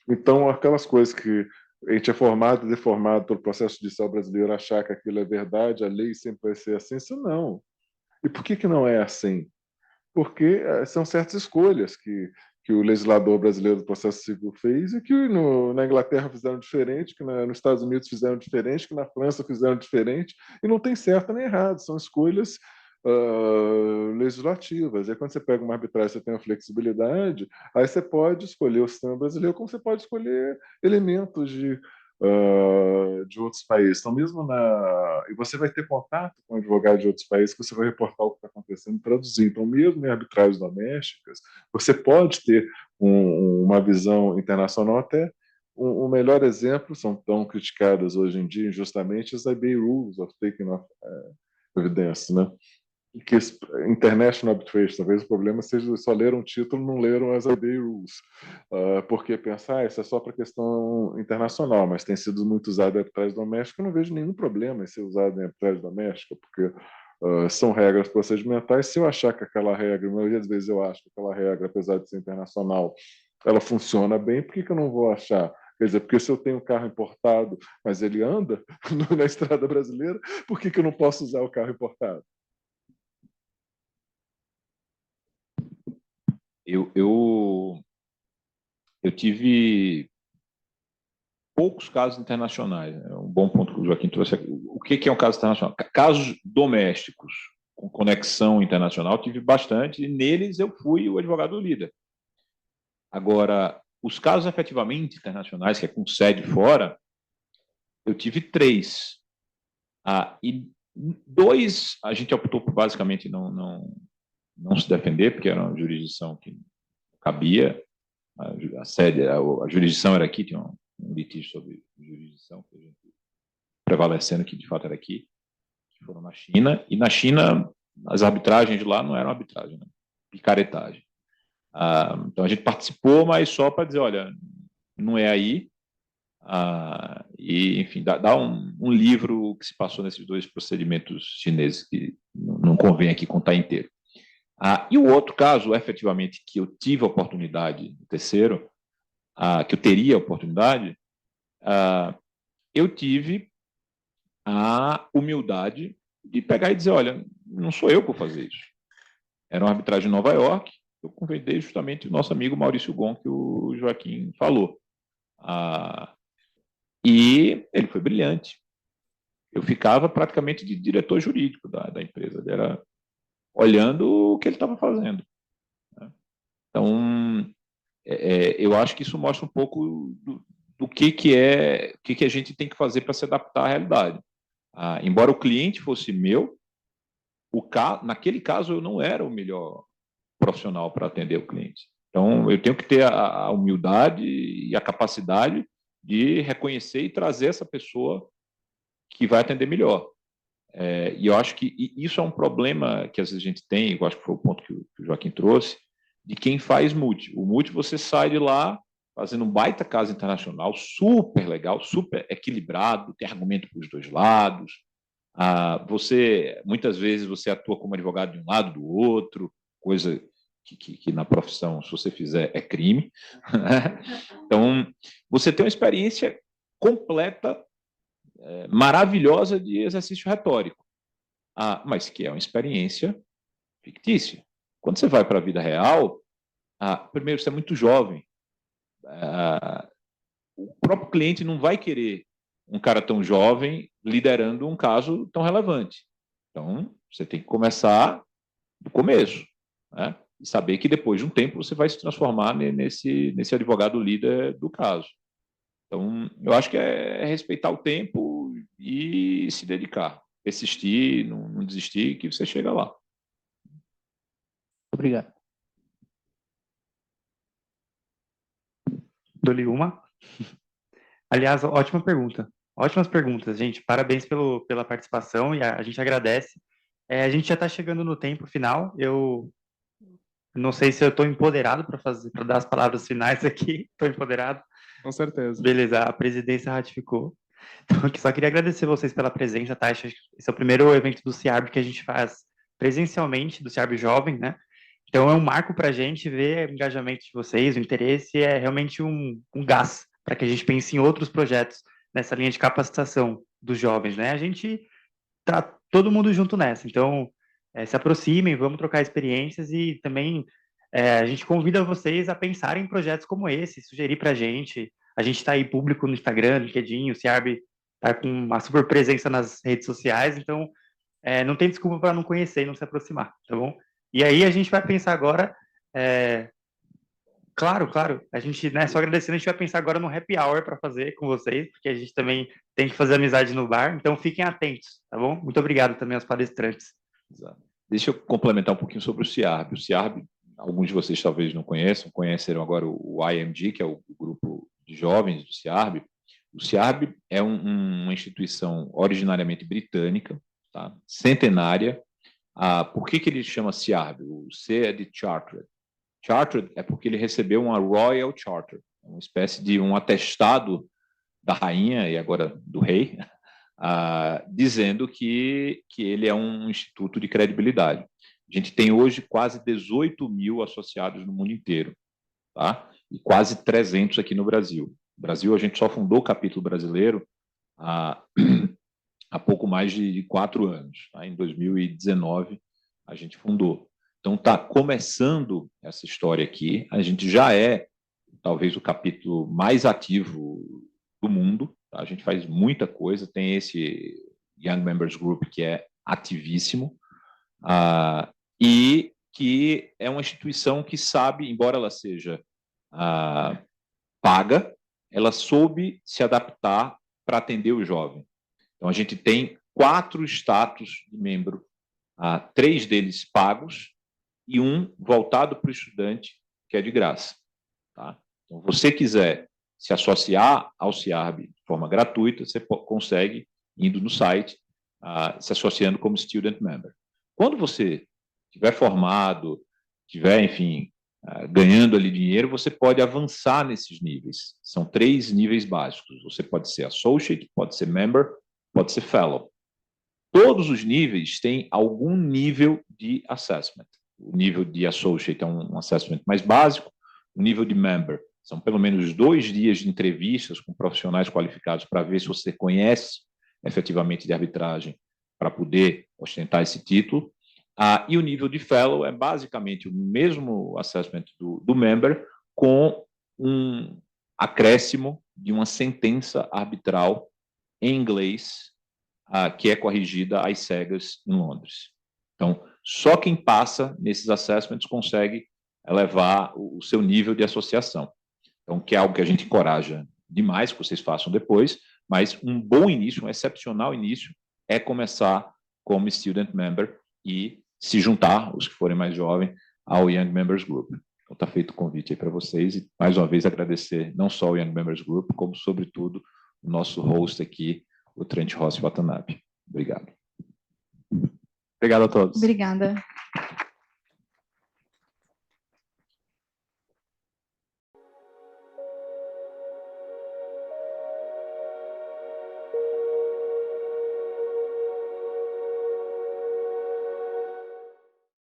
Então, aquelas coisas que a gente é formado e deformado pelo processo judicial brasileiro, achar que aquilo é verdade, a lei sempre vai ser assim, isso não. E por que não é assim? Porque são certas escolhas que o legislador brasileiro do processo civil fez e que na Inglaterra fizeram diferente, que nos Estados Unidos fizeram diferente, que na França fizeram diferente, e não tem certo nem errado, são escolhas legislativas. E quando você pega uma arbitragem, você tem uma flexibilidade, aí você pode escolher o sistema brasileiro, como você pode escolher elementos de outros países. Então, e você vai ter contato com advogados de outros países que você vai reportar o que está acontecendo e traduzir. Então, mesmo em arbitragens domésticas, você pode ter uma visão internacional até. O melhor exemplo, são tão criticadas hoje em dia injustamente, as IBA Rules of Taking of Evidence, né? Que International Arbitration, talvez o problema seja só leram o título, não leram as IBA Rules, porque pensar isso é só para questão internacional, mas tem sido muito usado em arbitragem doméstica. Eu não vejo nenhum problema em ser usado em arbitragem doméstica, porque são regras procedimentais. Se eu achar que aquela regra, a maioria das vezes eu acho que aquela regra, apesar de ser internacional, ela funciona bem, por que eu não vou achar? Quer dizer, porque se eu tenho um carro importado, mas ele anda na estrada brasileira, por que eu não posso usar o carro importado? Eu tive poucos casos internacionais. É um bom ponto que o Joaquim trouxe aqui. O que é um caso internacional? Casos domésticos com conexão internacional, tive bastante, e neles eu fui o advogado líder. Agora, os casos efetivamente internacionais, que é com sede fora, eu tive 3. E 2, a gente optou por basicamente não se defender, porque era uma jurisdição que cabia. A sede, a jurisdição era aqui, tinha um litígio sobre jurisdição, que a gente prevalecendo que de fato era aqui, que foram na China. E na China, as arbitragens de lá não eram arbitragem, né? Picaretagem. Então a gente participou, mas só para dizer, olha, não é aí. E, enfim, dá um livro que se passou nesses 2 procedimentos chineses, que não convém aqui contar inteiro. E o outro caso, efetivamente, que eu tive a oportunidade, o terceiro, que eu teria a oportunidade, eu tive a humildade de pegar e dizer, olha, não sou eu que vou fazer isso. Era uma arbitragem em Nova York, eu convidei justamente o nosso amigo Maurício Gon, que o Joaquim falou. E ele foi brilhante. Eu ficava praticamente de diretor jurídico da empresa. Ele era olhando o que ele estava fazendo. Então, eu acho que isso mostra um pouco do que a gente tem que fazer para se adaptar à realidade. Embora o cliente fosse meu, naquele caso eu não era o melhor profissional para atender o cliente. Então, eu tenho que ter a humildade e a capacidade de reconhecer e trazer essa pessoa que vai atender melhor. E eu acho que isso é um problema que às vezes a gente tem, eu acho que foi o ponto que o Joaquim trouxe, de quem faz multi. O multi, você sai de lá fazendo um baita caso internacional, super legal, super equilibrado, tem argumento para os 2 lados. Muitas vezes você atua como advogado de um lado do outro, coisa que na profissão, se você fizer, é crime. Então, você tem uma experiência completa, maravilhosa de exercício retórico, mas que é uma experiência fictícia. Quando você vai para a vida real, primeiro, você é muito jovem. O próprio cliente não vai querer um cara tão jovem liderando um caso tão relevante. Então, você tem que começar do começo, né? E saber que depois de um tempo você vai se transformar nesse advogado líder do caso. Então, eu acho que é respeitar o tempo e se dedicar, persistir, não desistir, que você chega lá. Obrigado. Dou-lhe uma. Aliás, ótima pergunta. Ótimas perguntas, gente. Parabéns pela participação e a gente agradece. A gente já está chegando no tempo final. Eu não sei se eu estou empoderado para dar as palavras finais aqui. Estou empoderado. Com certeza. Beleza, a presidência ratificou. Então, eu só queria agradecer vocês pela presença, tá? Esse é o primeiro evento do CIARB que a gente faz presencialmente, do CIARB Jovem, né? Então, é um marco para a gente ver o engajamento de vocês, o interesse, é realmente um gás para que a gente pense em outros projetos nessa linha de capacitação dos jovens, né? A gente tá todo mundo junto nessa, então se aproximem, vamos trocar experiências e também a gente convida vocês a pensarem em projetos como esse, sugerir para a gente está aí público no Instagram, no LinkedIn, o CIARB está com uma super presença nas redes sociais, então não tem desculpa para não conhecer e não se aproximar, tá bom? E aí a gente vai pensar agora Claro, claro. A gente, né, só agradecendo, a gente vai pensar agora no happy hour para fazer com vocês, porque a gente também tem que fazer amizade no bar, então fiquem atentos, tá bom? Muito obrigado também aos palestrantes. Exato. Deixa eu complementar um pouquinho sobre o CIARB. O CIARB, alguns de vocês talvez não conheceram agora o IMG, que é o grupo de jovens do CIARB. O CIARB é uma instituição originariamente britânica, tá? Centenária. Por que ele chama CIARB? O C é de Chartered. Chartered é porque ele recebeu uma Royal Charter, uma espécie de um atestado da rainha e agora do rei, dizendo que ele é um instituto de credibilidade. A gente tem hoje quase 18 mil associados no mundo inteiro, tá? E quase 300 aqui no Brasil. No Brasil, a gente só fundou o capítulo brasileiro há pouco mais de 4 anos. Tá? Em 2019, a gente fundou. Então, está começando essa história aqui. A gente já é, talvez, o capítulo mais ativo do mundo. Tá? A gente faz muita coisa. Tem esse Young Members Group, que é ativíssimo, e que é uma instituição que sabe, embora ela seja paga, ela soube se adaptar para atender o jovem. Então, a gente tem 4 status de membro, 3 deles pagos, e um voltado para o estudante, que é de graça. Tá? Então, você quiser se associar ao CIARB de forma gratuita, você consegue indo no site, se associando como Student Member. Quando você estiver formado, estiver, enfim, ganhando ali dinheiro, você pode avançar nesses níveis. São 3 níveis básicos. Você pode ser Associate, pode ser Member, pode ser Fellow. Todos os níveis têm algum nível de assessment. O nível de Associate é um assessment mais básico. O nível de Member são pelo menos 2 dias de entrevistas com profissionais qualificados para ver se você conhece efetivamente de arbitragem para poder ostentar esse título. E o nível de Fellow é basicamente o mesmo assessment do Member, com um acréscimo de uma sentença arbitral em inglês, que é corrigida às cegas em Londres. Então, só quem passa nesses assessments consegue elevar o seu nível de associação. Então, que é algo que a gente encoraja demais que vocês façam depois, mas um bom início, um excepcional início, é começar como Student Member e se juntar, os que forem mais jovens, ao Young Members Group. Então, está feito o convite aí para vocês e, mais uma vez, agradecer não só o Young Members Group, como, sobretudo, o nosso host aqui, o Trent Rossi Watanabe. Obrigado. Obrigado a todos. Obrigada.